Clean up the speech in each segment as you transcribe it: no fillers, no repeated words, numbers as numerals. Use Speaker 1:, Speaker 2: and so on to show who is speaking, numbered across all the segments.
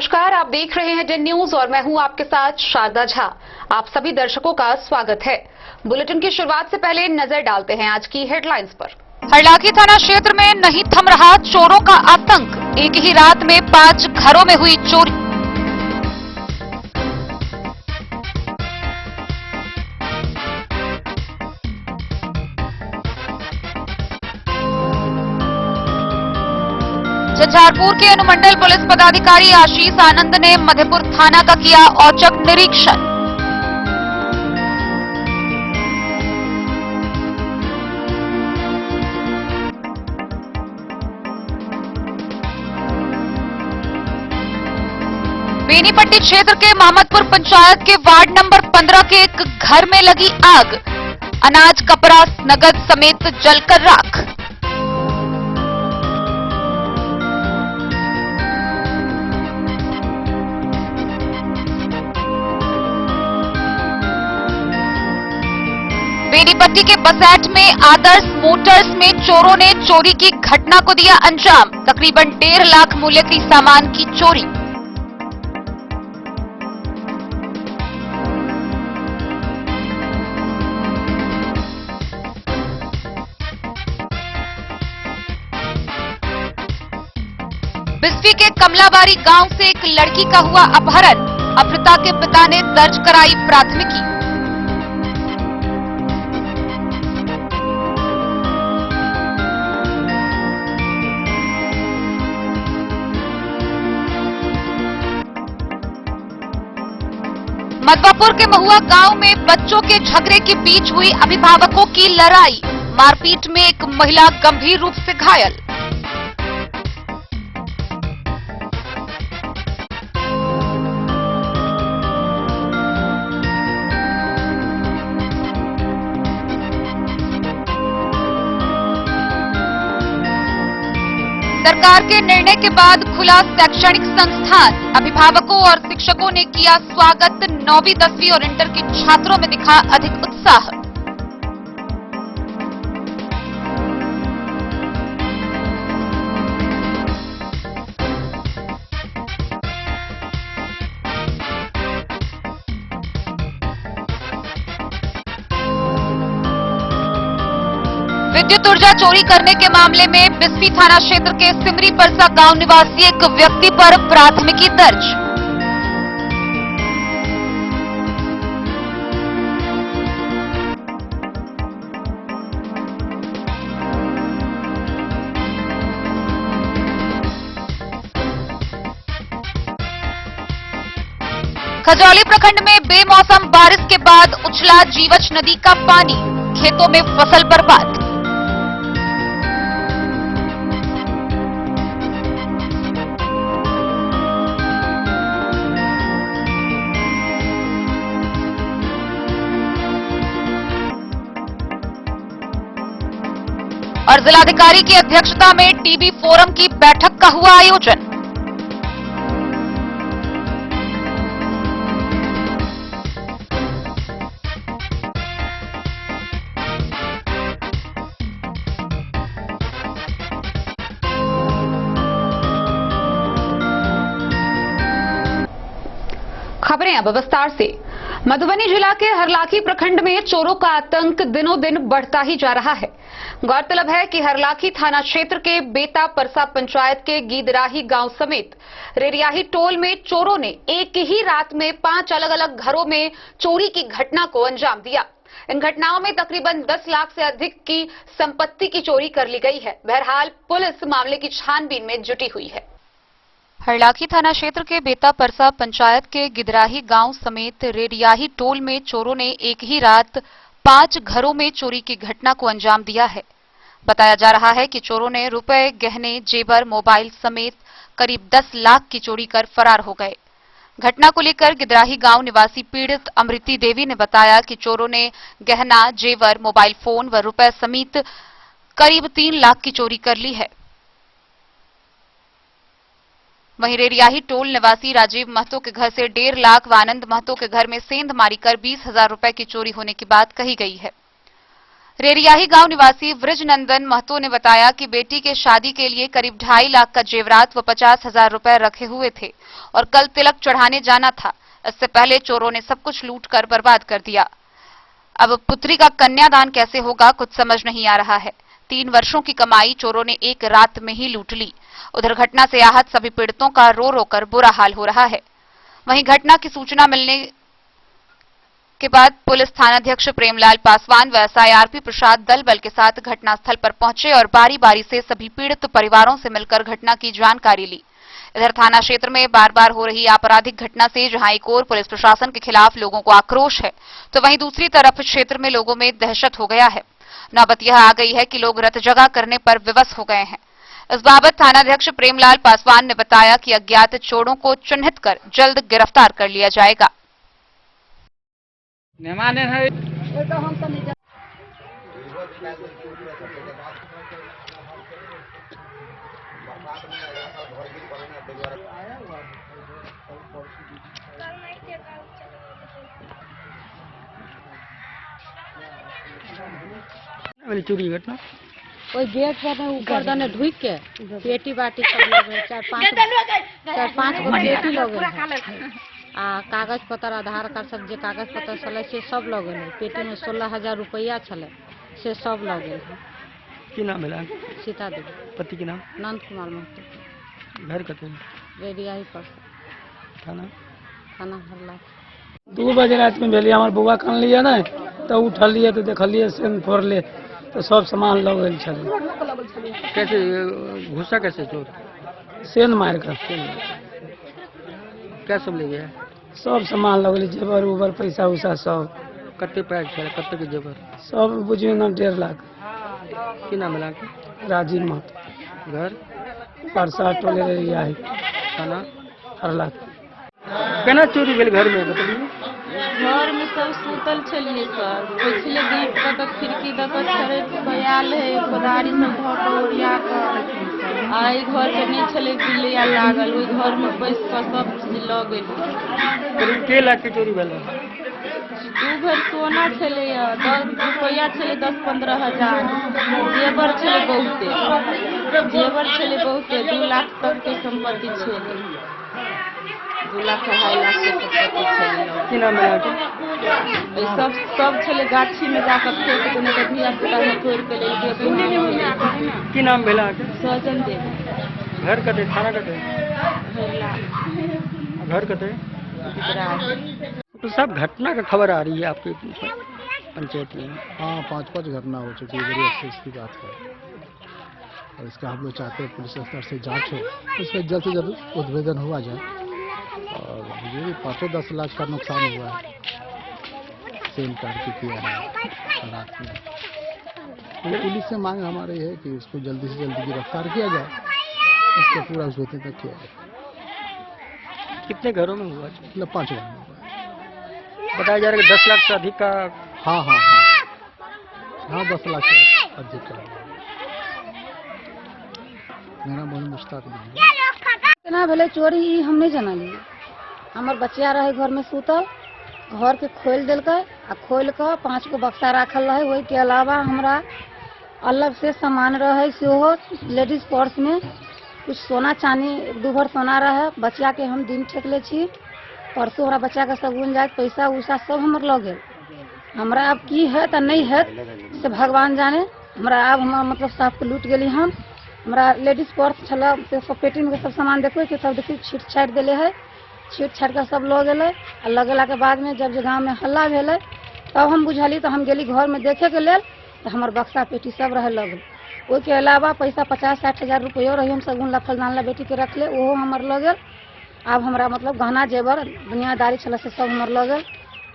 Speaker 1: नमस्कार, आप देख रहे हैं 10 न्यूज और मैं हूं आपके साथ शारदा झा। आप सभी दर्शकों का स्वागत है। बुलेटिन की शुरुआत से पहले नजर डालते हैं आज की हेडलाइंस पर। हरलाखी थाना क्षेत्र में नहीं थम रहा चोरों का आतंक। एक ही रात में 5 घरों में हुई चोरी। झंझारपुर के अनुमंडल पुलिस पदाधिकारी आशीष आनंद ने मधेपुर थाना का किया औचक निरीक्षण। बेनीपट्टी क्षेत्र के मोहम्मदपुर पंचायत के वार्ड नंबर 15 के एक घर में लगी आग। अनाज, कपड़ा, नगद समेत जलकर राख। बेनीपट्टी के बसैठ में आदर्श मोटर्स में चोरों ने चोरी की घटना को दिया अंजाम। तकरीबन 1.5 लाख मूल्य के सामान की चोरी। बिस्फी के कमलाबारी गांव से एक लड़की का हुआ अपहरण। अपहृता के पिता ने दर्ज कराई प्राथमिकी। मधवापुर के महुआ गांव में बच्चों के झगड़े के बीच हुई अभिभावकों की लड़ाई। मारपीट में एक महिला गंभीर रूप से घायल। सरकार के निर्णय के बाद खुला शैक्षणिक संस्थान। अभिभावकों और शिक्षकों ने किया स्वागत। 9वीं, 10वीं और इंटर के छात्रों में दिखा अधिक उत्साह। विद्युत ऊर्जा चोरी करने के मामले में बिस्फी थाना क्षेत्र के सिमरी परसा गांव निवासी एक व्यक्ति पर प्राथमिकी दर्ज। खजौली प्रखंड में बेमौसम बारिश के बाद उछला जीवछ नदी का पानी। खेतों में फसल बर्बाद। और जिलाधिकारी की अध्यक्षता में टीबी फोरम की बैठक का हुआ आयोजन। खबरें अब विस्तार से। मधुबनी जिला के हरलाखी प्रखंड में चोरों का आतंक दिनों दिन बढ़ता ही जा रहा है। गौरतलब है कि हरलाखी थाना क्षेत्र के बेता परसा पंचायत के गीदराही गांव समेत रेरियाही टोल में चोरों ने एक ही रात में 5 अलग अलग घरों में चोरी की घटना को अंजाम दिया। इन घटनाओं में तकरीबन 10 लाख से अधिक की संपत्ति की चोरी कर ली गई है। बहरहाल पुलिस मामले की छानबीन में जुटी हुई है। हरलाखी थाना क्षेत्र के बेता परसा पंचायत के गिदराही गांव समेत रेरियाही टोल में चोरों ने एक ही रात 5 घरों में चोरी की घटना को अंजाम दिया है। बताया जा रहा है कि चोरों ने रुपए, गहने, जेवर, मोबाइल समेत करीब 10 लाख की चोरी कर फरार हो गए। घटना को लेकर गिदराही गांव निवासी पीड़ित अमृति देवी ने बताया कि चोरों ने गहना, जेवर, मोबाइल फोन व रुपए समेत करीब 3 लाख की चोरी कर ली है। वहीं रेरियाही टोल निवासी राजीव महतो के घर से 1.5 लाख व आनंद महतो के घर में सेंध मारी कर 20,000 रुपए की चोरी होने की बात कही गई है। रेरियाही गांव निवासी वृजनंदन महतो ने बताया कि बेटी के शादी के लिए करीब 2.5 लाख का जेवरात व 50,000 रुपए रखे हुए थे और कल तिलक चढ़ाने जाना था। इससे पहले चोरों ने सब कुछ लूट कर बर्बाद कर दिया। अब पुत्री का कन्यादान कैसे होगा कुछ समझ नहीं आ रहा है। 3 वर्षों की कमाई चोरों ने एक रात में ही लूट ली। उधर घटना से आहत सभी पीड़ितों का रो रो कर बुरा हाल हो रहा है। वहीं घटना की सूचना मिलने के बाद पुलिस थानाध्यक्ष प्रेमलाल पासवान व SIRP प्रसाद दल बल के साथ घटनास्थल पर पहुंचे और बारी बारी से सभी पीड़ित परिवारों से मिलकर घटना की जानकारी ली। इधर थाना क्षेत्र में बार बार हो रही आपराधिक घटना से जहां एक ओर पुलिस प्रशासन के खिलाफ लोगों को आक्रोश है, तो वहीं दूसरी तरफ क्षेत्र में लोगों में दहशत हो गया है। नौबत यह आ गई है कि लोग रत जगह करने पर विवश हो गए हैं। इस बाबत थानाध्यक्ष प्रेमलाल पासवान ने बताया कि अज्ञात चोरों को चिन्हित कर जल्द गिरफ्तार कर लिया जाएगा।
Speaker 2: चोरी घटना
Speaker 3: कोई गेट पर ऊपर दने ढुक के पेटी बाटी सब लोग 4-5 गो पेटी लोग आ कागज पत्र आधार कार्ड सब जे कागज पत्र छले से सब लोग पेटी में 16,000 रुपया छले से सब लोग
Speaker 2: की नाम है?
Speaker 3: सीता देवी।
Speaker 2: पति के नाम?
Speaker 3: नंद कुमार महतो।
Speaker 2: घर कते?
Speaker 3: रेडियाही पर।
Speaker 2: थाना
Speaker 3: हरला।
Speaker 4: 2 बजे रात में भेलिए हमार बउआ कान लिया ना तो उठलिए तो देखलिए सेन फोड़ले तो सब सामान लग गए छले।
Speaker 2: कैसे घुसा कैसे चोर?
Speaker 4: सेन मार कर
Speaker 2: क्या सब ले गया?
Speaker 4: सब सामान लग गए, जेबर उबर पैसा उसा सब।
Speaker 2: कते पैक छे? कते के जेबर?
Speaker 4: सब बुझियो ना 1.5 लाख।
Speaker 2: की नाम है?
Speaker 4: राजीव महतो।
Speaker 2: घर?
Speaker 4: परसा टोले रेरियाही।
Speaker 2: थाना
Speaker 4: हरला।
Speaker 2: केना चोरी भेल घर में बताइए?
Speaker 3: घर में सब सुतल छलिए सर, पिछले गेट पर तक खिड़की दक छड़े बयाल है कोदारी सब धक ओरिया कर आई घर के नहीं छले बिलिया लागल ओई घर में बैस कर सब चीज ल गेल।
Speaker 2: करीब के लाख के चोरी भेल?
Speaker 3: 2 भर सोना छले 10 रुपया छले 10-15 हजार। जेवर छले बहुते 2 लाख तक के संपत्ति छले। 2 लाख 2.5 लाख के संपत्ति छले।
Speaker 2: की नाम है?
Speaker 3: सब छले गाछी में जाकर फेंक देने के धिया पुता में तोड़ के ले गए।
Speaker 2: की नाम भेला?
Speaker 3: सजन देवी।
Speaker 2: घर कते? थाना कते?
Speaker 3: हरला।
Speaker 2: घर कते?
Speaker 3: गुजरात।
Speaker 2: तो सब घटना का खबर आ रही है आपके पंचायत में?
Speaker 5: हाँ 5 घटना हो चुकी है, बड़ी अफसोस की बात है और इसका हम लोग चाहते हैं पुलिस स्तर से जांच हो, इसमें जल्द से जल्द उद्भेदन हुआ जाए। और ये भी 5-10 लाख का नुकसान हुआ है सेम कार्ड की किया है रात में। तो पुलिस से मांग हमारी है कि इसको जल्दी से जल्दी गिरफ्तार किया जाए, इसको पूरा सोते तक किया जाए।
Speaker 2: कितने घरों में हुआ?
Speaker 5: मतलब 5 घरों में हुआ है।
Speaker 2: बताया जा रहा है कि 10 लाख से अधिक का।
Speaker 5: हाँ 10 लाख से अधिक का। मेरा बहुत मुश्ताक नहीं है।
Speaker 3: केना भेले चोरी हम नहीं जाना लिए। हमार बच्चा रहे घर में सुतल, घर के खोल दिल आ खोल कर 5 गो बक्सा रखल रहे। वही के अलावा हमरा अलग से सामान रहे सेहो लेडीज पर्स में कुछ सोना चांदी 2 भर सोना रहे। बच्चा के हम दिन ठेकले छी, परसों हमरा बच्चा के सगुन जाए पैसा उसा सब हमर लग गेल। हमरा अब की है तो नहीं है से भगवान जाने। हमरा अब हम मतलब साफ के लूट गेली। हमरा लेडीज पर्स छला से सब पेटी में सब सामान देखो कि सब देखिए छीट छाट दिले है। छीट छाट के सब लग गेले। आ लगेला के बाद में जब गाँव में हल्ला भेले तब हम बुझली तो हम गेली घर में देखे के लेल तो हमार बक्सा पेटी सब रहे लगल। ओई के अलावा पैसा 50-60 हजार रुपया रही हम सगुन ला फलदान ला बेटी के रखले ओहो हमार लग गेल। अब हमरा मतलब गहना जेवर दुनियादारी छला से सब हमार लग गेल।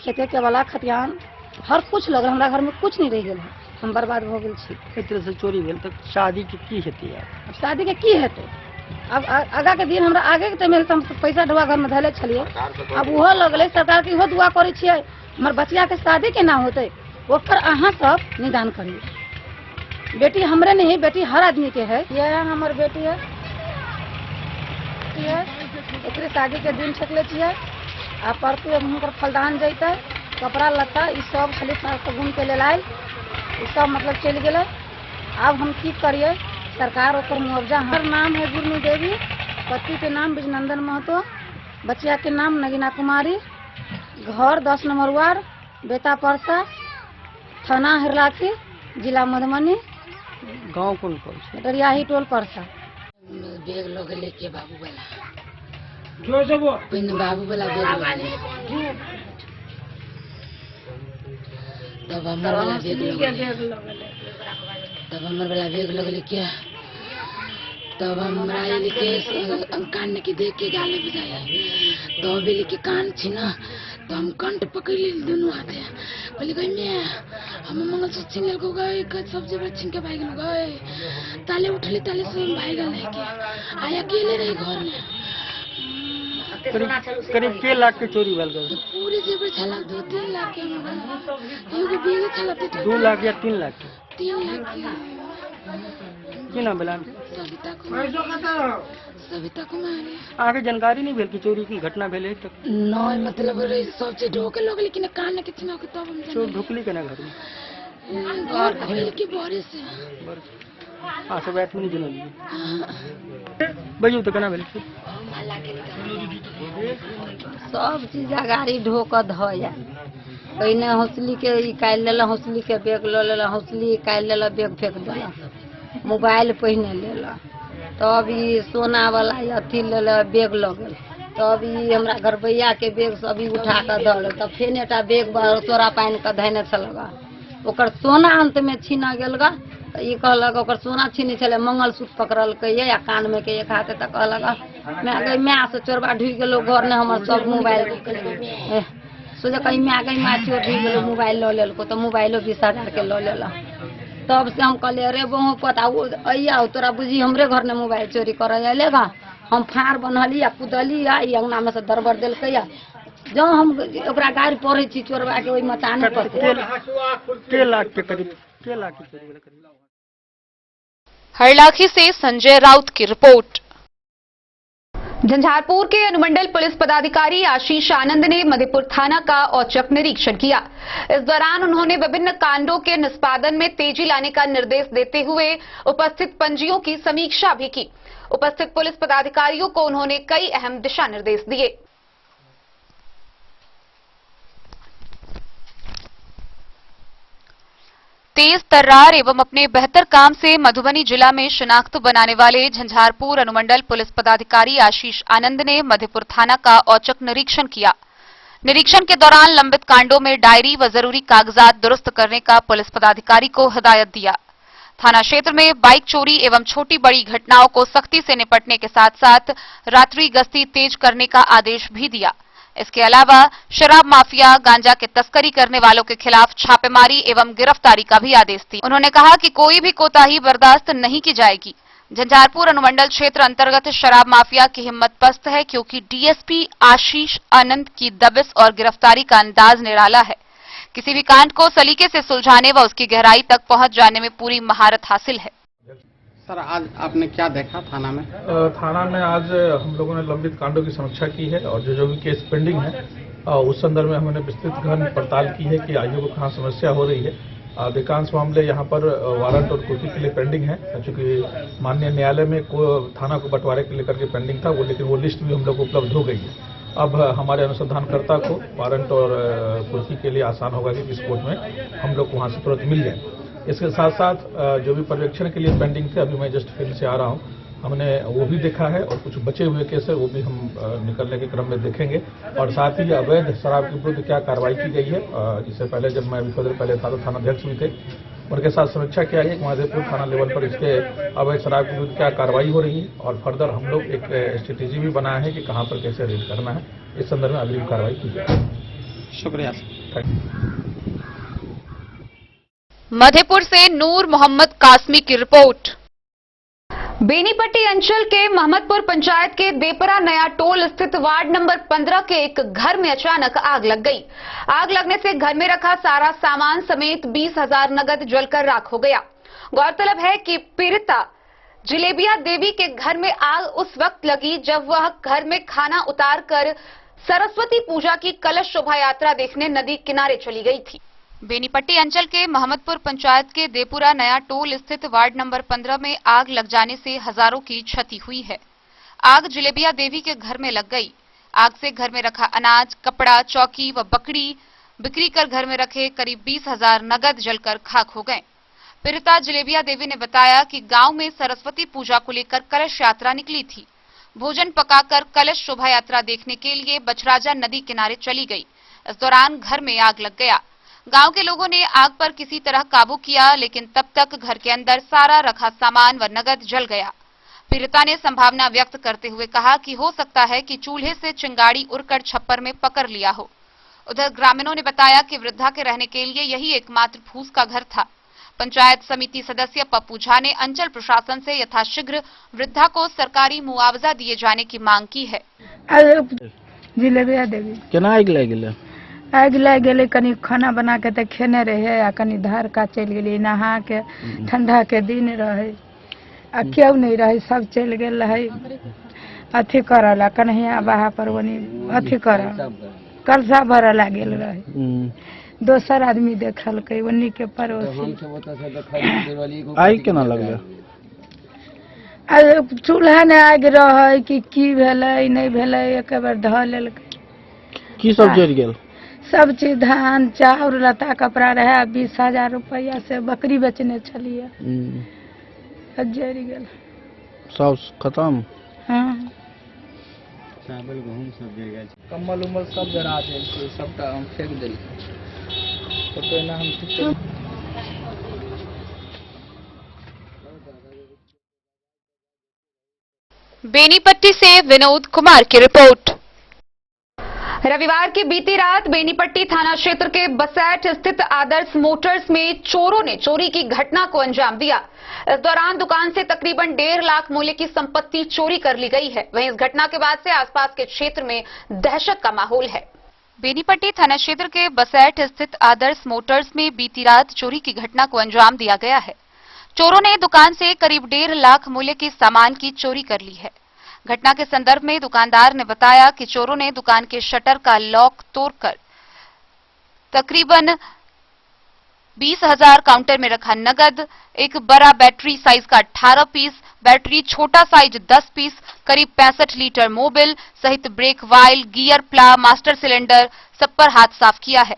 Speaker 3: खेते के वाला खतियान हर कुछ लग गेल। हमरा घर में कुछ नहीं रह गेल। हम बर्बाद हो गेल छी।
Speaker 2: एक तरह से चोरी भेल तो शादी की हेतै?
Speaker 3: अब शादी के की हेतै? अब आगा के दिन हमरा आगे के टाइम में हम पैसा ढुआ घर में धले छलिए। अब ओहो लगले सरकार के इहो दुआ करे छियै हमर बच्चा के शादी केना होतै ओकर अहाँ सब निदान करिए। बेटी हमरे नहीं बेटी हर आदमी के है। ये हमर बेटी है एकरे शादी के दिन छकले छियै। आ परसू हुनकर फलदान जैते कपड़ा लत्ता ई सब खाली सगुन के लेल आयल। उसका मतलब चल गए। अब हम की करिए, सरकार ओकर मुआवजा। हमार नाम है गुरमी देवी, पति के नाम बिजनंदन महतो, बच्चिया के नाम नगीना कुमारी, घर 10 नंबर वार्ड, बेता परसा, थाना हरलाखी, जिला मधुबनी,
Speaker 2: गांव कौन कौन से?
Speaker 3: डरियाही टोल परसा।
Speaker 6: बेग लोग लेके बाबू वाला बेग तब हमर वाला बेग लोग लेके तब हमरा लेके कान के देख के गाले बजाया तो भी लेके कान छीना तो हम कंठ पकड़ ले दोनों हाथे बोले गई मैं हम मंगलसूत्र छीन ले गए सब जगह छीन के भाग गए ताले उठले ताले से भाग लेके आया अकेले रहे घर में।
Speaker 2: करीब के लाख के चोरी भल गए?
Speaker 6: पूरे जेवर छला 2-3 लाख के एगो बेग छला
Speaker 2: 2 लाख या 3 लाख के?
Speaker 6: 3 लाख
Speaker 2: की नाम बेला?
Speaker 6: सविता कुमारी।
Speaker 2: आगे जानकारी नहीं भेल कि चोरी की घटना भेले तक?
Speaker 6: नहीं मतलब सब चीज ढोके लोग लेकिन कान के छिना के तब हम
Speaker 2: चोर ढुकली के ना घर में?
Speaker 6: घर खोल के बारे से
Speaker 2: सब बैठ में नहीं जनल बजू तो केना भेल?
Speaker 3: सब चीज गाड़ी ढोक धोया पहिने हौसली के निकाल लेला, हौसली के बैग लो लेला, हौसली निकाल लेला, बैग फेंक देला, मोबाइल पहिने लेला, तब ई सोना वाला अथी लेला बैग लग गेल, तब ई हमरा घरबैया के बैग सब ई उठा के धल, तब फेन एटा बैग तोरा पानि के धैने छलगा, ओकर सोना अंत में छीना गेलगा। ई कहलक ओकर सोना छीने छले, मंगलसूत्र पकड़लकै या कान में के एक हाथे तक कहलक मैं गई मैं से चोरबा ढुक गेलो घर ने हमर सब मोबाइल सोचे कहीं मैं गई माँ चोर ढुक गेलो मोबाइल लो लेलको तो मोबाइलो 20,000 के लो लेला। तब से हम कहले अरे बहु पता अइया तोरा बुझी हमरे घर ने मोबाइल चोरी कर लेगा। हम फाड़ बनली या कूदली या अंगना में से दरबर दिलकै या जो हम ओकरा गाड़ी पड़े छी चोरबा के ओहि मचाने पर
Speaker 2: के लाख के करीब के लाख की चोरी भेल करीब?
Speaker 1: हरलाखी से संजय राउत की रिपोर्ट। झंझारपुर के अनुमंडल पुलिस पदाधिकारी आशीष आनंद ने मधेपुर थाना का औचक निरीक्षण किया। इस दौरान उन्होंने विभिन्न कांडों के निष्पादन में तेजी लाने का निर्देश देते हुए उपस्थित पंजियों की समीक्षा भी की। उपस्थित पुलिस पदाधिकारियों को उन्होंने कई अहम दिशा निर्देश दिए। तेज तर्रार एवं अपने बेहतर काम से मधुबनी जिला में शिनाख्त बनाने वाले झंझारपुर अनुमंडल पुलिस पदाधिकारी आशीष आनंद ने मधेपुर थाना का औचक निरीक्षण किया। निरीक्षण के दौरान लंबित कांडों में डायरी व जरूरी कागजात दुरुस्त करने का पुलिस पदाधिकारी को हिदायत दिया। थाना क्षेत्र में बाइक चोरी एवं छोटी बड़ी घटनाओं को सख्ती से निपटने के साथ साथ रात्रि गश्ती तेज करने का आदेश भी दिया। इसके अलावा शराब माफिया, गांजा के तस्करी करने वालों के खिलाफ छापेमारी एवं गिरफ्तारी का भी आदेश दिया। उन्होंने कहा कि कोई भी कोताही बर्दाश्त नहीं की जाएगी। झंझारपुर अनुमंडल क्षेत्र अंतर्गत शराब माफिया की हिम्मत पस्त है क्योंकि डीएसपी आशीष आनंद की दबिश और गिरफ्तारी का अंदाज निराला है। किसी भी कांड को सलीके से सुलझाने व उसकी गहराई तक पहुंच जाने में पूरी महारत हासिल है।
Speaker 7: सर आज आपने क्या देखा थाना में?
Speaker 8: थाना में आज हम लोगों ने लंबित कांडों की समीक्षा की है और जो भी केस पेंडिंग है उस संदर्भ में हमने विस्तृत गहन पड़ताल की है कि आईओ को कहाँ समस्या हो रही है। अधिकांश मामले यहाँ पर वारंट और कुर्की के लिए पेंडिंग है, चूँकि माननीय न्यायालय में थाना को बंटवारे के लेकर के पेंडिंग था लेकिन वो लिस्ट भी हम लोग को उपलब्ध हो गई है। अब हमारे अनुसंधानकर्ता को वारंट और कुर्की के लिए आसान होगा कि किस कोर्ट में हम लोग को वहाँ से तुरंत मिल जाए। इसके साथ साथ जो भी पर्यवेक्षण के लिए पेंडिंग थे, अभी मैं जस्ट फील्ड से आ रहा हूँ, हमने वो भी देखा है और कुछ बचे हुए केस है वो भी हम निकलने के क्रम में देखेंगे। और साथ ही अवैध शराब के विरुद्ध क्या कार्रवाई की गई है, इससे पहले जब मैं अभी पहले था तो थानाध्यक्ष भी थे, उनके साथ समीक्षा किया है मधेपुर थाना लेवल पर इसके अवैध शराब के विरुद्ध क्या कार्रवाई हो रही है और फर्दर हम लोग एक स्ट्रेटेजी भी बनाया है कि कहाँ पर कैसे रेड करना है। इस संदर्भ में अग्रिम कार्रवाई की जाए।
Speaker 7: शुक्रिया।
Speaker 1: मधेपुर से नूर मोहम्मद कासमी की रिपोर्ट। बेनीपट्टी अंचल के मोहम्मदपुर पंचायत के देपरा नया टोल स्थित वार्ड नंबर 15 के एक घर में अचानक आग लग गई। आग लगने से घर में रखा सारा सामान समेत 20,000 नगद जलकर राख हो गया। गौरतलब है कि पीड़िता जिलेबिया देवी के घर में आग उस वक्त लगी जब वह घर में खाना उतार कर सरस्वती पूजा की कलश शोभा यात्रा देखने नदी किनारे चली गई थी। बेनीपट्टी अंचल के मोहम्मदपुर पंचायत के देपुरा नया टोल स्थित वार्ड नंबर 15 में आग लग जाने से हजारों की क्षति हुई है। आग जिलेबिया देवी के घर में लग गई। आग से घर में रखा अनाज, कपड़ा, चौकी व बकरी बिक्री कर घर में रखे करीब 20,000 नगद जलकर खाक हो गए। पीड़िता जिलेबिया देवी ने बताया कि गांव में सरस्वती पूजा को लेकर कलश यात्रा निकली थी। भोजन पकाकर कलश शोभा यात्रा देखने के लिए बछराजा नदी किनारे चली गई। इस दौरान घर में आग लग गया। गांव के लोगों ने आग पर किसी तरह काबू किया, लेकिन तब तक घर के अंदर सारा रखा सामान व नगद जल गया। पीड़िता ने संभावना व्यक्त करते हुए कहा कि हो सकता है कि चूल्हे से चिंगारी उड़कर छप्पर में पकड़ लिया हो। उधर ग्रामीणों ने बताया कि वृद्धा के रहने के लिए यही एकमात्र फूस का घर था। पंचायत समिति सदस्य पप्पू झा ने अंचल प्रशासन से यथाशीघ्र वृद्धा को सरकारी मुआवजा दिए जाने की मांग की है।
Speaker 9: जिलेबिया देवी
Speaker 2: केना आगि लागि गेलै?
Speaker 9: आगि लागि गेलै, कनी खाना बना के तऽ खेने रहे आ कनी धार का चलि गेलियै नहा के। ठंडा के दिन रहे आ केओ नहीं रहे, सब चलि गेल रहे अथी करल आ कन्हैया बाहा पर ओनी अथी करल कलसा भरल आ गेल रहे। दोसर आदमी देखलकै ओनी के पड़ोसी।
Speaker 2: आगि केना लगलै?
Speaker 9: चूल्हा ने आगि रहे कि भेलै नहीं भेलै, एक बेर ढह लेलकै।
Speaker 2: की सब जरि गेल?
Speaker 9: सब चीज धान चाउर लता कपड़ा रहे। 20,000 रुपया से बकरी बेचने छलिए, जरि गेल
Speaker 2: सब खत्म।
Speaker 9: हाँ,
Speaker 2: चावल गहूम सब जरि गेल, कम्बल उम्बल सब जरा देल छै, सबटा हम फेंक देलियै। तो पहिने हम ठीक
Speaker 1: बेनीपट्टी से विनोद कुमार की रिपोर्ट। रविवार की बीती रात बेनीपट्टी थाना क्षेत्र के बसैठ स्थित आदर्श मोटर्स में चोरों ने चोरी की घटना को अंजाम दिया। इस दौरान दुकान से तकरीबन 1.5 लाख मूल्य की संपत्ति चोरी कर ली गई है। वहीं इस घटना के बाद से आसपास के क्षेत्र में दहशत का माहौल है। बेनीपट्टी थाना क्षेत्र के बसैठ स्थित आदर्श मोटर्स में बीती रात चोरी की घटना को अंजाम दिया गया है। चोरों ने दुकान से करीब 1.5 लाख मूल्य के सामान की चोरी कर ली है। घटना के संदर्भ में दुकानदार ने बताया कि चोरों ने दुकान के शटर का लॉक तोड़कर तकरीबन 20,000 काउंटर में रखा नगद, एक बड़ा बैटरी साइज का 18 पीस, बैटरी छोटा साइज 10 पीस, करीब 65 लीटर मोबिल सहित ब्रेक वाइल, गियर प्ला, मास्टर सिलेंडर सब पर हाथ साफ किया है।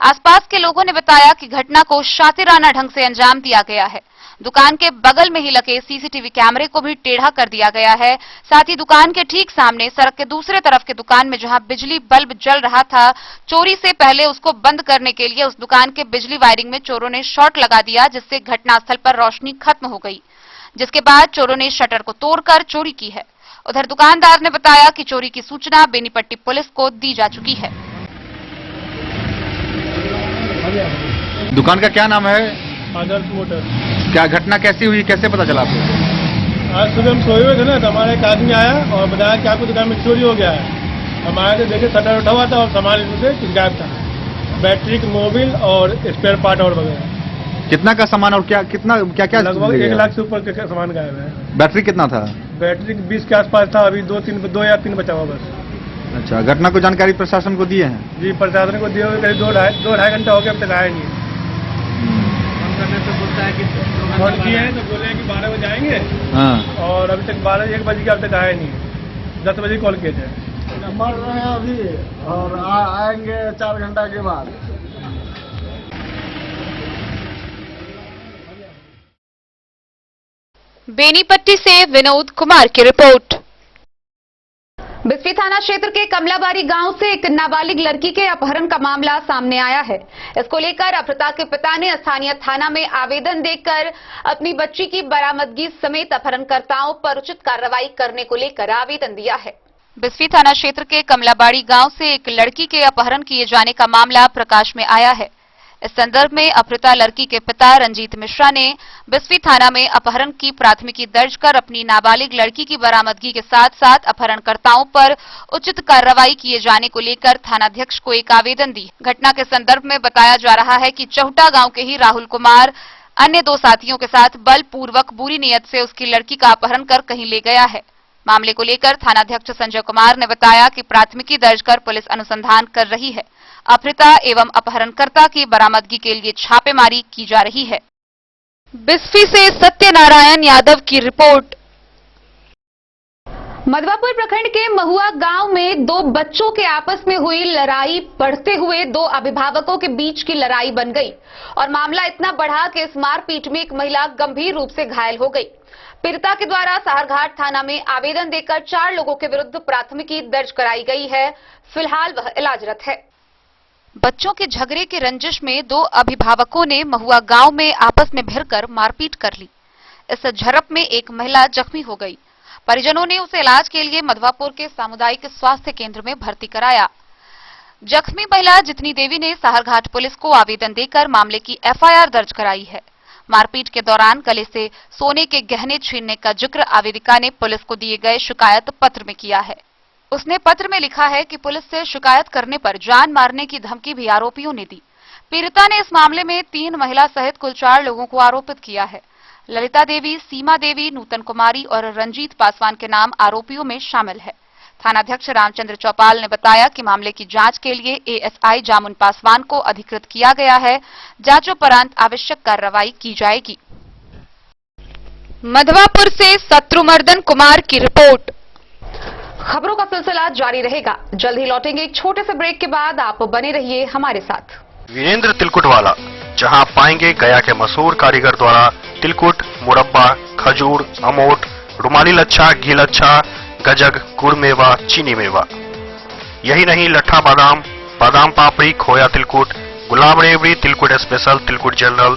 Speaker 1: आसपास के लोगों ने बताया कि घटना को शातिराना ढंग से अंजाम दिया गया है। दुकान के बगल में ही लगे सीसीटीवी कैमरे को भी टेढ़ा कर दिया गया है। साथ ही दुकान के ठीक सामने सड़क के दूसरे तरफ के दुकान में जहां बिजली बल्ब जल रहा था, चोरी से पहले उसको बंद करने के लिए उस दुकान के बिजली वायरिंग में चोरों ने शॉर्ट लगा दिया, जिससे घटनास्थल पर रोशनी खत्म हो गई, जिसके बाद चोरों ने शटर को तोड़कर चोरी की है। उधर दुकानदार ने बताया कि चोरी की सूचना बेनीपट्टी पुलिस को दी जा चुकी है।
Speaker 10: दुकान का क्या नाम है?
Speaker 8: आदर्श मोटर।
Speaker 10: क्या घटना कैसी हुई, कैसे पता चला आपको?
Speaker 8: आज सुबह हम सोए हुए थे ना, तो हमारा एक आदमी आया और बताया कि आपकी दुकान में चोरी हो गया है। हम आए थे, देखे शटर उठा हुआ था और सामान इसमें गायब था, बैटरी, मोबिल और स्पेयर पार्ट और वगैरह।
Speaker 10: कितना का सामान और क्या क्या
Speaker 8: लगभग 1 लाख से ऊपर का सामान गायब है।
Speaker 10: बैटरी कितना था?
Speaker 8: बैटरी 20 के आसपास था, अभी 2 या 3 बचा हुआ बस।
Speaker 10: अच्छा, घटना को जानकारी प्रशासन को दिए हैं?
Speaker 8: जी, प्रशासन को दिए हुए करीब 2-2.5 घंटा हो गया, अब तक आया नहीं। फोन किए हैं तो बोले कि 12 बजे आएंगे।
Speaker 10: हाँ।
Speaker 8: और अभी तक 12-1 बजे के अब तक आया नहीं। 10 बजे कॉल किए थे।
Speaker 5: मर रहे हैं अभी और आएंगे 4 घंटा के बाद।
Speaker 1: बेनीपट्टी से विनोद कुमार की रिपोर्ट। बिस्फी थाना क्षेत्र के कमलाबारी गांव से एक नाबालिग लड़की के अपहरण का मामला सामने आया है। इसको लेकर अपहृता के पिता ने स्थानीय थाना में आवेदन देकर अपनी बच्ची की बरामदगी समेत अपहरणकर्ताओं पर उचित कार्रवाई करने को लेकर आवेदन दिया है। बिस्फी थाना क्षेत्र के कमलाबाड़ी गांव से एक लड़की के अपहरण किए जाने का मामला प्रकाश में आया है। इस संदर्भ में अपहृता लड़की के पिता रंजीत मिश्रा ने बिस्फी थाना में अपहरण की प्राथमिकी दर्ज कर अपनी नाबालिग लड़की की बरामदगी के साथ साथ अपहरणकर्ताओं पर उचित कार्रवाई किए जाने को लेकर थानाध्यक्ष को एक आवेदन दी। घटना के संदर्भ में बताया जा रहा है कि चौहटा गांव के ही राहुल कुमार अन्य 2 साथियों के साथ बलपूर्वक बुरी नीयत से उसकी लड़की का अपहरण कर कहीं ले गया है। मामले को लेकर थानाध्यक्ष संजय कुमार ने बताया कि प्राथमिकी दर्ज कर पुलिस अनुसंधान कर रही है। अपहृता एवं अपहरणकर्ता की बरामदगी के लिए छापेमारी की जा रही है। बिस्फी से सत्यनारायण यादव की रिपोर्ट। मधवापुर प्रखंड के महुआ गांव में दो बच्चों के आपस में हुई लड़ाई बढ़ते हुए दो अभिभावकों के बीच की लड़ाई बन गई और मामला इतना बढ़ा कि इस मारपीट में एक महिला गंभीर रूप से घायल हो गई। पीड़िता के द्वारा साहरघाट थाना में आवेदन देकर 4 लोगों के विरुद्ध प्राथमिकी दर्ज कराई गई है। फिलहाल वह इलाजरत है। बच्चों के झगड़े के रंजिश में दो अभिभावकों ने महुआ गांव में आपस में भिड़कर मारपीट कर ली। इस झड़प में एक महिला जख्मी हो गई। परिजनों ने उसे इलाज के लिए मधवापुर के सामुदायिक स्वास्थ्य केंद्र में भर्ती कराया। जख्मी महिला जितनी देवी ने साहरघाट पुलिस को आवेदन देकर मामले की एफआईआर दर्ज कराई है। मारपीट के दौरान गले से सोने के गहने छीनने का जिक्र आवेदिका ने पुलिस को दिए गए शिकायत पत्र में किया है। उसने पत्र में लिखा है कि पुलिस से शिकायत करने पर जान मारने की धमकी भी आरोपियों ने दी। पीड़िता ने इस मामले में 3 महिला सहित कुल 4 लोगों को आरोपित किया है। ललिता देवी, सीमा देवी, नूतन कुमारी और रंजीत पासवान के नाम आरोपियों में शामिल है। थानाध्यक्ष रामचंद्र चौपाल ने बताया कि मामले की जांच के लिए एएसआई जामुन पासवान को अधिकृत किया गया है। जांचोपरांत आवश्यक कार्रवाई की जाएगी। मधवापुर से शत्रुमर्दन कुमार की रिपोर्ट। खबरों का सिलसिला जारी रहेगा। जल्द ही लौटेंगे एक छोटे से ब्रेक के बाद। आप बने रहिए हमारे साथ।
Speaker 11: वीरेंद्र तिलकुट वाला, जहां पाएंगे गया के मशहूर कारीगर द्वारा तिलकुट, मुरब्बा, खजूर, अमोट, रुमाली लच्छा, घी लच्छा, गजक, गुड़ मेवा, चीनी मेवा। यही नहीं, लट्ठा बादाम, बादाम पापड़ी, खोया तिलकुट, गुलाब रेवड़ी, तिलकुट स्पेशल, तिलकुट जनरल,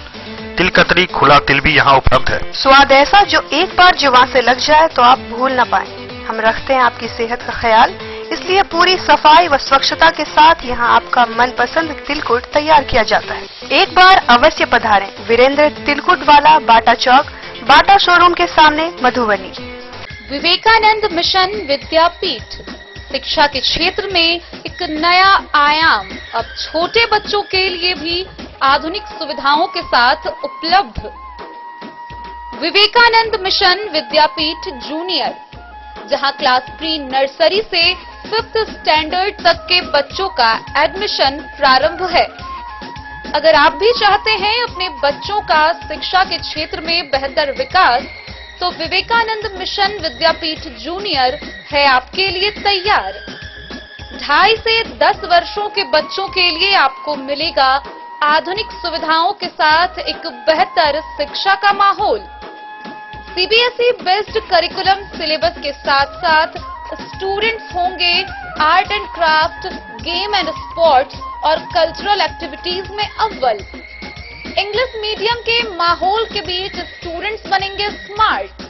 Speaker 11: तिल कतरी, खुला तिल भी यहाँ उपलब्ध है।
Speaker 12: स्वाद ऐसा जो एक बार जुबान से लग जाए तो आप भूल न पाए। हम रखते हैं आपकी सेहत का ख्याल, इसलिए पूरी सफाई व स्वच्छता के साथ यहाँ आपका मनपसंद तिलकुट तैयार किया जाता है। एक बार अवश्य पधारें। वीरेंद्र तिलकुट वाला, बाटा चौक, बाटा शोरूम के सामने, मधुबनी।
Speaker 1: विवेकानंद मिशन विद्यापीठ शिक्षा के क्षेत्र में एक नया आयाम अब छोटे बच्चों के लिए भी आधुनिक सुविधाओं के साथ उपलब्ध। विवेकानंद मिशन विद्यापीठ जूनियर, जहां क्लास प्री नर्सरी से 5th स्टैंडर्ड तक के बच्चों का एडमिशन प्रारंभ है। अगर आप भी चाहते हैं अपने बच्चों का शिक्षा के क्षेत्र में बेहतर विकास, तो विवेकानंद मिशन विद्यापीठ जूनियर है आपके लिए तैयार। 2.5 से 10 वर्षों के बच्चों के लिए आपको मिलेगा आधुनिक सुविधाओं के साथ एक बेहतर शिक्षा का माहौल। सीबीएसई बेस्ड करिकुलम सिलेबस के साथ साथ स्टूडेंट्स होंगे art and craft, game and sports और कल्चरल एक्टिविटीज में अव्वल। इंग्लिश मीडियम के माहौल के बीच स्टूडेंट्स बनेंगे स्मार्ट,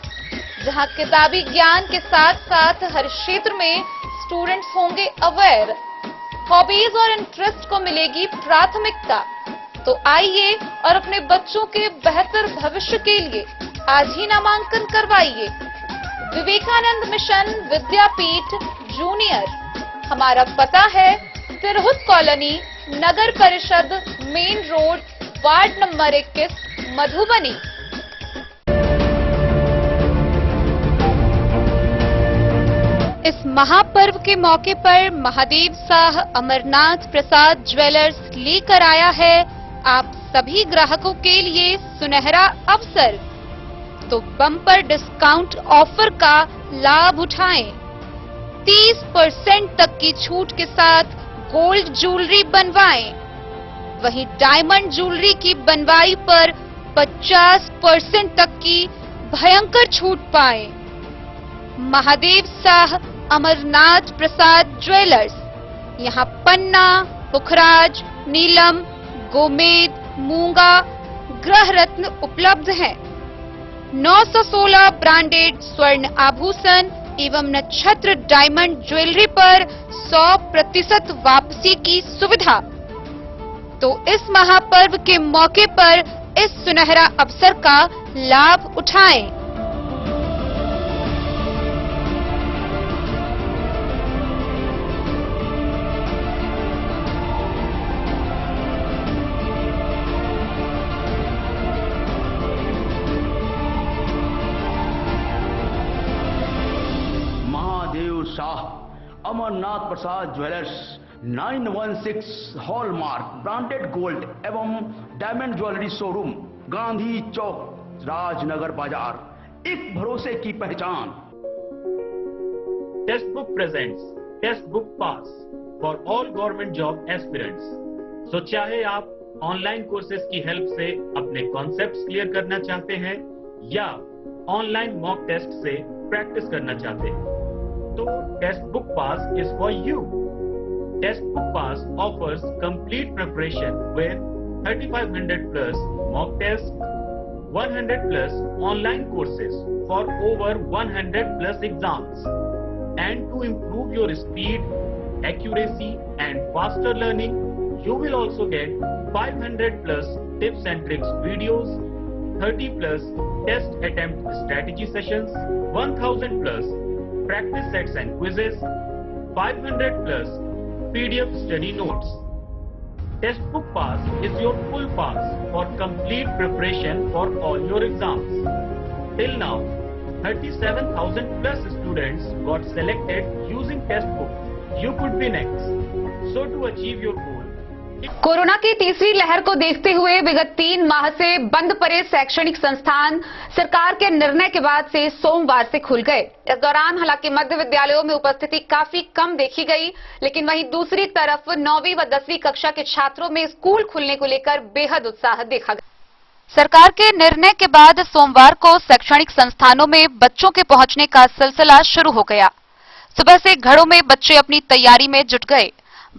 Speaker 1: जहां किताबी ज्ञान के साथ साथ हर क्षेत्र में स्टूडेंट्स होंगे अवेयर। हॉबीज और इंटरेस्ट को मिलेगी प्राथमिकता। तो आइए और अपने बच्चों के बेहतर भविष्य के लिए आज ही नामांकन करवाइए। विवेकानंद मिशन विद्यापीठ जूनियर। हमारा पता है तिरहुत कॉलोनी, नगर परिषद, main road, ward number 21, Madhubani. इस महापर्व के मौके पर महादेव शाह अमरनाथ प्रसाद ज्वेलर्स लेकर आया है आप सभी ग्राहकों के लिए सुनहरा अवसर। तो बम्पर डिस्काउंट ऑफर का लाभ उठाएं। 30% तक की छूट के साथ गोल्ड ज्वेलरी बनवाएं। वहीं डायमंड ज्वेलरी की बनवाई पर 50% तक की भयंकर छूट पाएं। महादेव शाह अमरनाथ प्रसाद ज्वेलर्स, यहाँ पन्ना, पुखराज, नीलम, गोमेद, मूंगा, ग्रह रत्न उपलब्ध हैं। 916 ब्रांडेड स्वर्ण आभूषण एवं नक्षत्र डायमंड ज्वेलरी पर 100% वापसी की सुविधा। तो इस महापर्व के मौके पर इस सुनहरा अवसर का लाभ उठाएं।
Speaker 13: शाह अमरनाथ प्रसाद ज्वेलर्स 916 हॉलमार्क ब्रांडेड गोल्ड एवं डायमंड ज्वेलरी शोरूम, गांधी चौक, राजनगर बाजार, एक भरोसे की पहचान।
Speaker 14: Text book presents text book pass for all government job aspirants. तो चाहे आप ऑनलाइन कोर्सेज की हेल्प से अपने कॉन्सेप्ट्स क्लियर करना चाहते हैं या ऑनलाइन मॉक टेस्ट से प्रैक्टिस करना चाहते हैं, तो text book pass is for you. Test Book Pass offers complete preparation with 3500 plus mock tests, 100 plus online courses for over 100 plus exams. And to improve your speed, accuracy and faster learning, you will also get 500 plus tips and tricks videos, 30 plus test attempt strategy sessions, 1000 plus practice sets and quizzes, 500 plus PDF study notes. Test Book Pass is your full pass for complete preparation for all your exams. Till now, 37,000 plus students got selected using Test Book. You could be next. So to achieve your goal,
Speaker 1: corona की तीसरी लहर को देखते हुए विगत 3 माह से बंद पड़े शैक्षणिक संस्थान सरकार के निर्णय के बाद से सोमवार से खुल गए। इस दौरान हालांकि मध्य विद्यालयों में उपस्थिति काफी कम देखी गई, लेकिन वहीं दूसरी तरफ 9वीं व 10वीं कक्षा के छात्रों में स्कूल खुलने को लेकर बेहद उत्साह देखा गया। सरकार के निर्णय के बाद सोमवार को शैक्षणिक संस्थानों में बच्चों के पहुंचने का सिलसिला शुरू हो गया। सुबह से घरों में बच्चे अपनी तैयारी में जुट गए।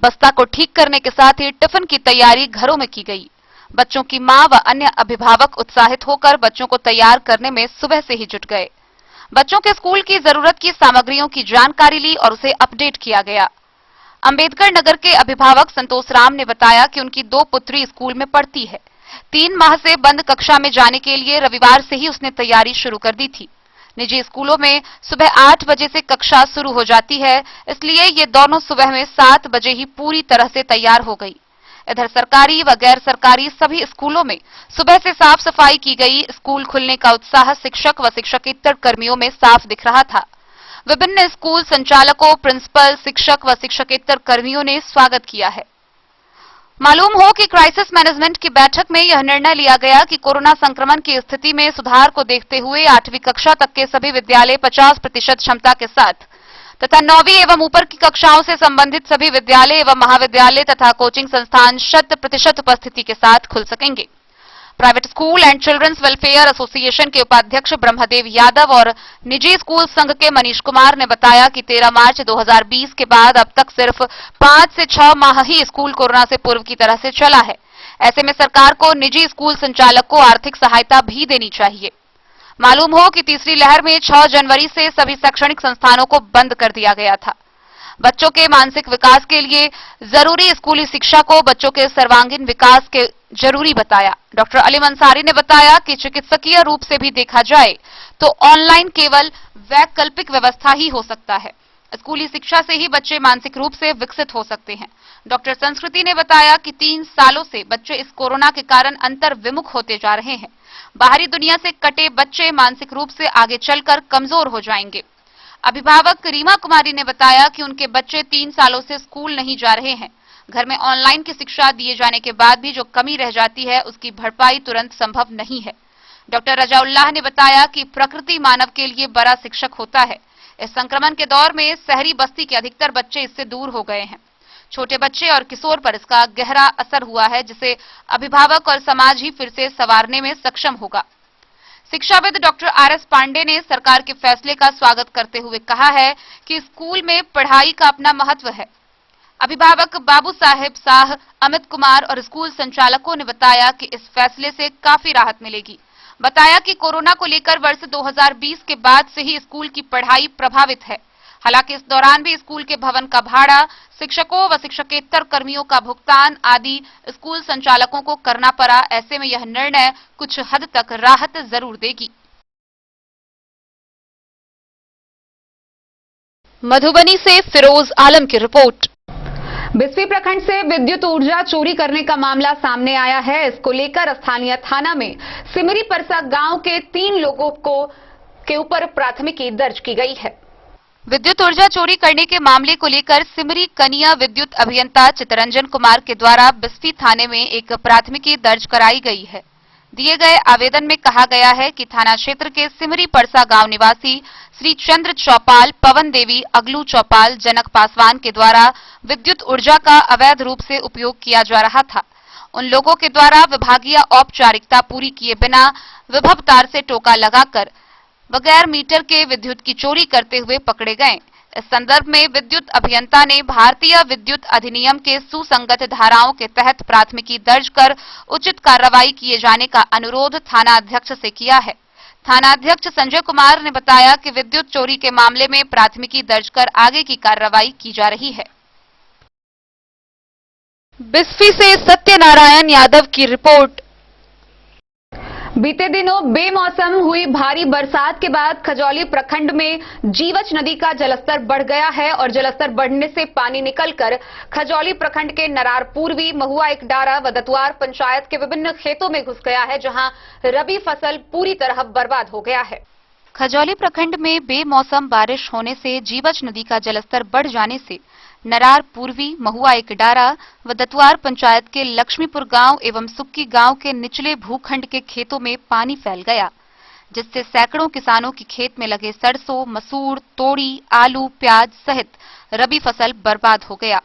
Speaker 1: बस्ता को ठीक करने के साथ ही टिफिन की तैयारी घरों में की गई। बच्चों की मां व अन्य अभिभावक उत्साहित होकर बच्चों को तैयार करने में सुबह से ही जुट गए। बच्चों के स्कूल की जरूरत की सामग्रियों की जानकारी ली और उसे अपडेट किया गया। अंबेडकर नगर के अभिभावक संतोष राम ने बताया कि उनकी 2 पुत्री स्कूल में पढ़ती है। 3 माह से बंद कक्षा में जाने के लिए रविवार से ही उसने तैयारी शुरू कर दी थी। निजी स्कूलों में सुबह 8 बजे से कक्षा शुरू हो जाती है, इसलिए ये दोनों सुबह में 7 बजे ही पूरी तरह से तैयार हो गई। इधर सरकारी व गैर सरकारी सभी स्कूलों में सुबह से साफ सफाई की गई। स्कूल खुलने का उत्साह शिक्षक व शिक्षकेतर कर्मियों में साफ दिख रहा था। विभिन्न स्कूल संचालकों, प्रिंसिपल, शिक्षक व शिक्षकेतर कर्मियों ने स्वागत किया है। मालूम हो कि क्राइसिस मैनेजमेंट की बैठक में यह निर्णय लिया गया कि कोरोना संक्रमण की स्थिति में सुधार को देखते हुए 8वीं कक्षा तक के सभी विद्यालय 50% क्षमता के साथ तथा 9वीं एवं ऊपर की कक्षाओं से संबंधित सभी विद्यालय एवं महाविद्यालय तथा कोचिंग संस्थान 100% उपस्थिति के साथ खुल सकेंगे। Private school and children's welfare association के उपाध्यक्ष ब्रह्मदेव यादव और निजी स्कूल संघ के मनीष कुमार ने बताया कि 13 मार्च 2020 के बाद अब तक सिर्फ 5 से 6 माह ही स्कूल कोरोना से पूर्व की तरह से चला है। ऐसे में सरकार को निजी स्कूल संचालक को आर्थिक सहायता भी देनी चाहिए। मालूम हो कि तीसरी लहर में 6 जनवरी से सभी शैक्षणिक संस्थानों को बंद कर दिया गया था। बच्चों के मानसिक विकास के लिए जरूरी स्कूली शिक्षा को बच्चों के सर्वांगीण विकास के जरूरी बताया। डॉक्टर अलीम अंसारी ने बताया कि चिकित्सकीय रूप से भी देखा जाए तो ऑनलाइन केवल वैकल्पिक व्यवस्था ही हो सकता है। स्कूली शिक्षा से ही बच्चे मानसिक रूप से विकसित हो सकते हैं। डॉक्टर संस्कृति ने बताया कि 3 सालों से बच्चे इस कोरोना के कारण अंतर विमुख होते जा रहे हैं। बाहरी दुनिया से कटे बच्चे मानसिक रूप से आगे चलकर कमजोर हो जाएंगे। अभिभावक रीमा कुमारी ने बताया कि उनके बच्चे 3 सालों से स्कूल नहीं जा रहे हैं। घर में ऑनलाइन की शिक्षा दिए जाने के बाद भी जो कमी रह जाती है उसकी भरपाई तुरंत संभव नहीं है। डॉक्टर रजाउल्लाह ने बताया कि प्रकृति मानव के लिए बड़ा शिक्षक होता है। इस संक्रमण के दौर में शहरी बस्ती के अधिकतर बच्चे इससे दूर हो गए हैं। छोटे बच्चे और किशोर पर इसका गहरा असर हुआ है, जिसे अभिभावक और समाज ही फिर से संवारने में सक्षम होगा। शिक्षाविद डॉक्टर RS पांडे ने सरकार के फैसले का स्वागत करते हुए कहा है कि स्कूल में पढ़ाई का अपना महत्व है। अभिभावक बाबू साहेब शाह, अमित कुमार और स्कूल संचालकों ने बताया कि इस फैसले से काफी राहत मिलेगी। बताया कि कोरोना को लेकर वर्ष 2020 के बाद से ही स्कूल की पढ़ाई प्रभावित है। हालांकि इस दौरान भी स्कूल के भवन का भाड़ा, शिक्षकों व शिक्षकेतर कर्मियों का भुगतान आदि स्कूल संचालकों को करना पड़ा। ऐसे में यह निर्णय कुछ हद तक राहत जरूर देगी। मधुबनी से फिरोज आलम की रिपोर्ट। बिस्फी प्रखंड से विद्युत ऊर्जा चोरी करने का मामला सामने आया है। इसको लेकर स्थानीय थाना में सिमरी परसा गांव के 3 लोगों के ऊपर प्राथमिकी दर्ज की गई है। विद्युत ऊर्जा चोरी करने के मामले को लेकर सिमरी कनिया विद्युत अभियंता चितरंजन कुमार के द्वारा बिस्फी थाने में एक प्राथमिकी दर्ज कराई गई है। दिए गए आवेदन में कहा गया है कि थाना क्षेत्र के सिमरी परसा गांव निवासी श्री चंद्र चौपाल, पवन देवी, अगलू चौपाल, जनक पासवान के द्वारा विद्युत ऊर्जा का अवैध रूप से उपयोग किया जा रहा था। उन लोगों के द्वारा विभागीय औपचारिकता पूरी किए बिना विभव तार से टोका लगाकर बगैर मीटर के विद्युत की चोरी करते हुए पकड़े गए। इस संदर्भ में विद्युत अभियंता ने भारतीय विद्युत अधिनियम के सुसंगत धाराओं के तहत प्राथमिकी दर्ज कर उचित कार्रवाई किए जाने का अनुरोध थाना अध्यक्ष से किया है। थाना अध्यक्ष संजय कुमार ने बताया कि विद्युत चोरी के मामले में प्राथमिकी दर्ज कर आगे की कार्रवाई की जा रही है। बिस्फी से सत्यनारायण यादव की रिपोर्ट। बीते दिनों बेमौसम हुई भारी बरसात के बाद खजौली प्रखंड में जीवछ नदी का जलस्तर बढ़ गया है और जलस्तर बढ़ने से पानी निकलकर खजौली प्रखंड के नरार पूर्वी, महुआ एकडारा व दतवार पंचायत के विभिन्न खेतों में घुस गया है, जहां रबी फसल पूरी तरह बर्बाद हो गया है। खजौली प्रखंड में बेमौसम बारिश होने से जीवछ नदी का जलस्तर बढ़ जाने से नरार पूर्वी, महुआ एकडारा व दतवार पंचायत के लक्ष्मीपुर गांव एवं सुक्की गांव के निचले भूखंड के खेतों में पानी फैल गया, जिससे सैकड़ों किसानों की खेत में लगे सरसों, मसूर, तोड़ी, आलू, प्याज सहित रबी फसल बर्बाद हो गया।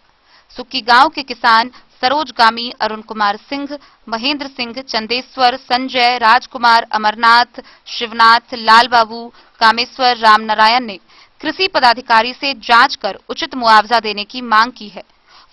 Speaker 1: सुक्की गांव के किसान सरोजगामी अरुण कुमार सिंह, महेंद्र सिंह, चंदेश्वर, संजय, राजकुमार, अमरनाथ, शिवनाथ, लाल बाबू, कामेश्वर, रामनारायण ने कृषि पदाधिकारी से जांच कर उचित मुआवजा देने की मांग की है।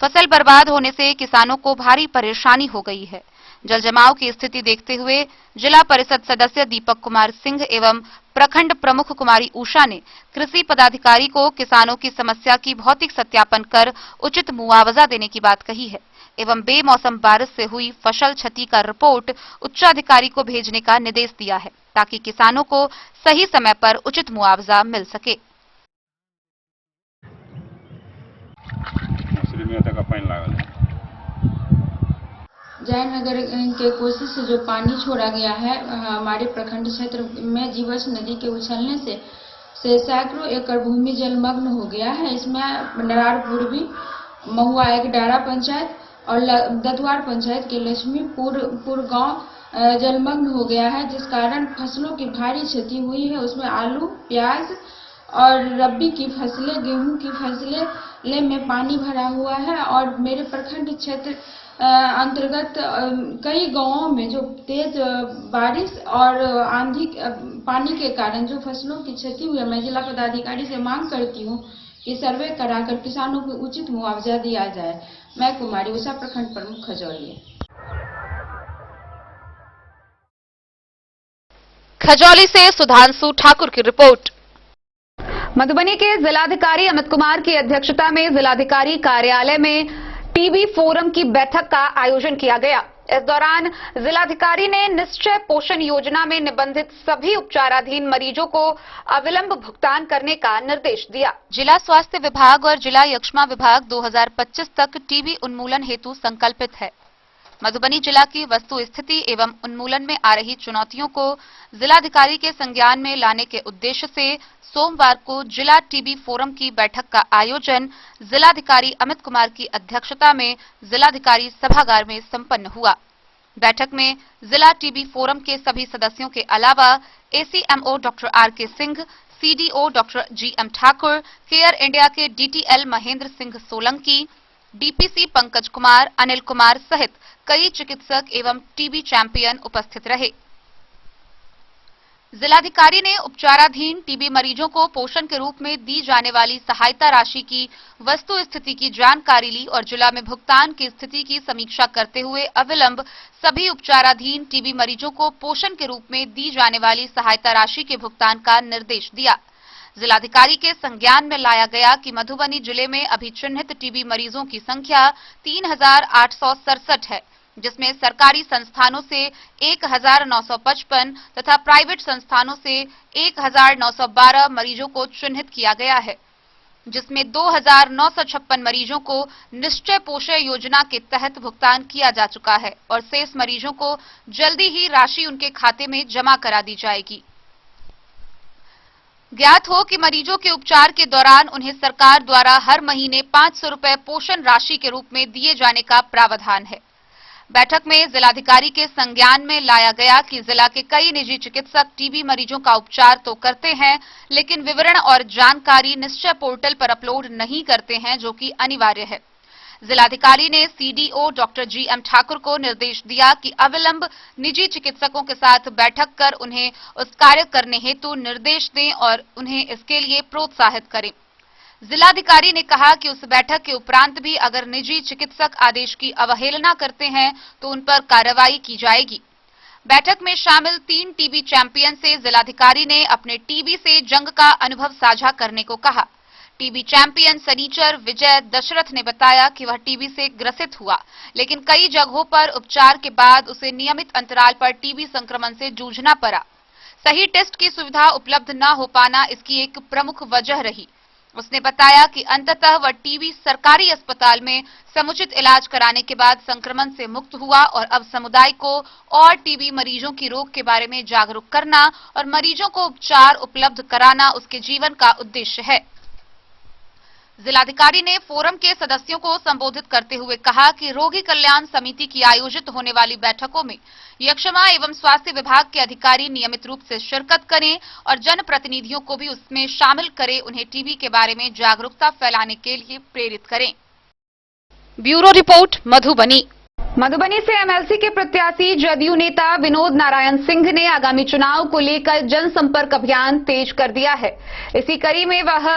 Speaker 1: फसल बर्बाद होने से किसानों को भारी परेशानी हो गई है। जल जमाव की स्थिति देखते हुए जिला परिषद सदस्य दीपक कुमार सिंह एवं प्रखंड प्रमुख कुमारी उषा ने कृषि पदाधिकारी को किसानों की समस्या की भौतिक सत्यापन कर उचित मुआवजा देने की बात कही है एवं बेमौसम बारिश से हुई फसल क्षति का रिपोर्ट उच्चाधिकारी को भेजने का निर्देश दिया है, ताकि किसानों को सही समय पर उचित मुआवजा मिल सके।
Speaker 15: जयनगर के कोसी से जो पानी छोड़ा गया है हमारे प्रखंड क्षेत्र में जीवछ नदी के उछलने से सैकड़ों एकड़ भूमि जलमग्न हो गया है। इसमें नरार पूर्वी, महुआ एकडारा पंचायत और दतवार पंचायत के लक्ष्मीपुर गांव जलमग्न हो गया है, जिस कारण फसलों की भारी क्षति हुई है। उसमें आलू, प्याज और रबी की फसलें, गेहूं की फसलें में पानी भरा हुआ है और मेरे प्रखंड क्षेत्र अंतर्गत कई गांवों में जो तेज बारिश और आंधी पानी के कारण जो फसलों की क्षति हुई है, मैं जिला पदाधिकारी से मांग करती हूं कि सर्वे कराकर किसानों को उचित मुआवजा दिया जाए। मैं कुमारी उषा, प्रखंड प्रमुख खजौली।
Speaker 1: खजौली से सुधांशु ठाकुर की रिपोर्ट। मधुबनी के जिलाधिकारी अमित कुमार की अध्यक्षता में जिलाधिकारी कार्यालय में टीबी फोरम की बैठक का आयोजन किया गया। इस दौरान जिलाधिकारी ने निश्चय पोषण योजना में निबंधित सभी उपचाराधीन मरीजों को अविलंब भुगतान करने का निर्देश दिया। जिला स्वास्थ्य विभाग और जिला यक्ष्मा विभाग 2025 तक टीबी उन्मूलन हेतु संकल्पित है। मधुबनी जिला की वस्तु स्थिति एवं उन्मूलन में आ रही चुनौतियों को जिलाधिकारी के संज्ञान में लाने के उद्देश्य से सोमवार को जिला टीबी फोरम की बैठक का आयोजन जिलाधिकारी अमित कुमार की अध्यक्षता में जिलाधिकारी सभागार में संपन्न हुआ। बैठक में जिला टीबी फोरम के सभी सदस्यों के अलावा ACMO doctor R K. Singh, CDO doctor G M. Thakur, care India के डीटीएल महेंद्र सिंह सोलंकी, डीपीसी पंकज कुमार, अनिल कुमार सहित कई चिकित्सक एवं टीबी चैंपियन उपस्थित रहे। जिलाधिकारी ने उपचाराधीन टीबी मरीजों को पोषण के रूप में दी जाने वाली सहायता राशि की वस्तु स्थिति की जानकारी ली और जिला में भुगतान की स्थिति की समीक्षा करते हुए अविलंब सभी उपचाराधीन टीबी मरीजों को पोषण के रूप में दी जाने वाली सहायता राशि के भुगतान का निर्देश दिया। जिलाधिकारी के संज्ञान में लाया गया कि मधुबनी जिले में अभी चिन्हित टीबी मरीजों की संख्या 3867 है, जिसमें सरकारी संस्थानों से 1955 तथा प्राइवेट संस्थानों से 1912 मरीजों को चिन्हित किया गया है, जिसमें 2956 मरीजों को निश्चय पोषण योजना के तहत भुगतान किया जा चुका है और शेष मरीजों को जल्दी ही राशि उनके खाते में जमा करा दी जाएगी। ज्ञात हो कि मरीजों के उपचार के दौरान उन्हें सरकार द्वारा हर महीने 500 रुपए पोषण राशि के रूप में दिए जाने का प्रावधान है। बैठक में जिलाधिकारी के संज्ञान में लाया गया कि जिला के कई निजी चिकित्सक टीबी मरीजों का उपचार तो करते हैं, लेकिन विवरण और जानकारी निश्चय पोर्टल पर अपलोड नहीं करते हैं, जो कि अनिवार्य है। जिलाधिकारी ने सीडीओ डॉक्टर GM ठाकुर को निर्देश दिया कि अविलंब निजी चिकित्सकों के साथ बैठक कर उन्हें उस कार्य करने हेतु निर्देश दें और उन्हें इसके लिए प्रोत्साहित करें। जिलाधिकारी ने कहा कि उस बैठक के उपरांत भी अगर निजी चिकित्सक आदेश की अवहेलना करते हैं तो उन पर कार्रवाई की जाएगी। बैठक में शामिल 3 टीबी चैंपियन से जिलाधिकारी ने अपने टीबी से जंग का अनुभव साझा करने को कहा। टीबी चैंपियन सनीचर विजय दशरथ ने बताया कि वह टीबी से ग्रसित हुआ, लेकिन कई जगहों पर उपचार के बाद उसे नियमित अंतराल पर टीबी संक्रमण से जूझना पड़ा। सही टेस्ट की सुविधा उपलब्ध न हो पाना इसकी एक प्रमुख वजह रही। उसने बताया कि अंततः वह टीबी सरकारी अस्पताल में समुचित इलाज कराने के बाद संक्रमण से मुक्त हुआ और अब समुदाय को और टीबी मरीजों की रोग के बारे में जागरूक करना और मरीजों को उपचार उपलब्ध कराना उसके जीवन का उद्देश्य है। जिलाधिकारी ने फोरम के सदस्यों को संबोधित करते हुए कहा कि रोगी कल्याण समिति की आयोजित होने वाली बैठकों में यक्षमा एवं स्वास्थ्य विभाग के अधिकारी नियमित रूप से शिरकत करें और जनप्रतिनिधियों को भी उसमें शामिल करें, उन्हें टीबी के बारे में जागरूकता फैलाने के लिए प्रेरित करें। Bureau report Madhubani. मधुबनी से एमएलसी के प्रत्याशी जदयू नेता विनोद नारायण सिंह ने आगामी चुनाव को लेकर जनसंपर्क अभियान तेज कर दिया है। इसी कड़ी में वह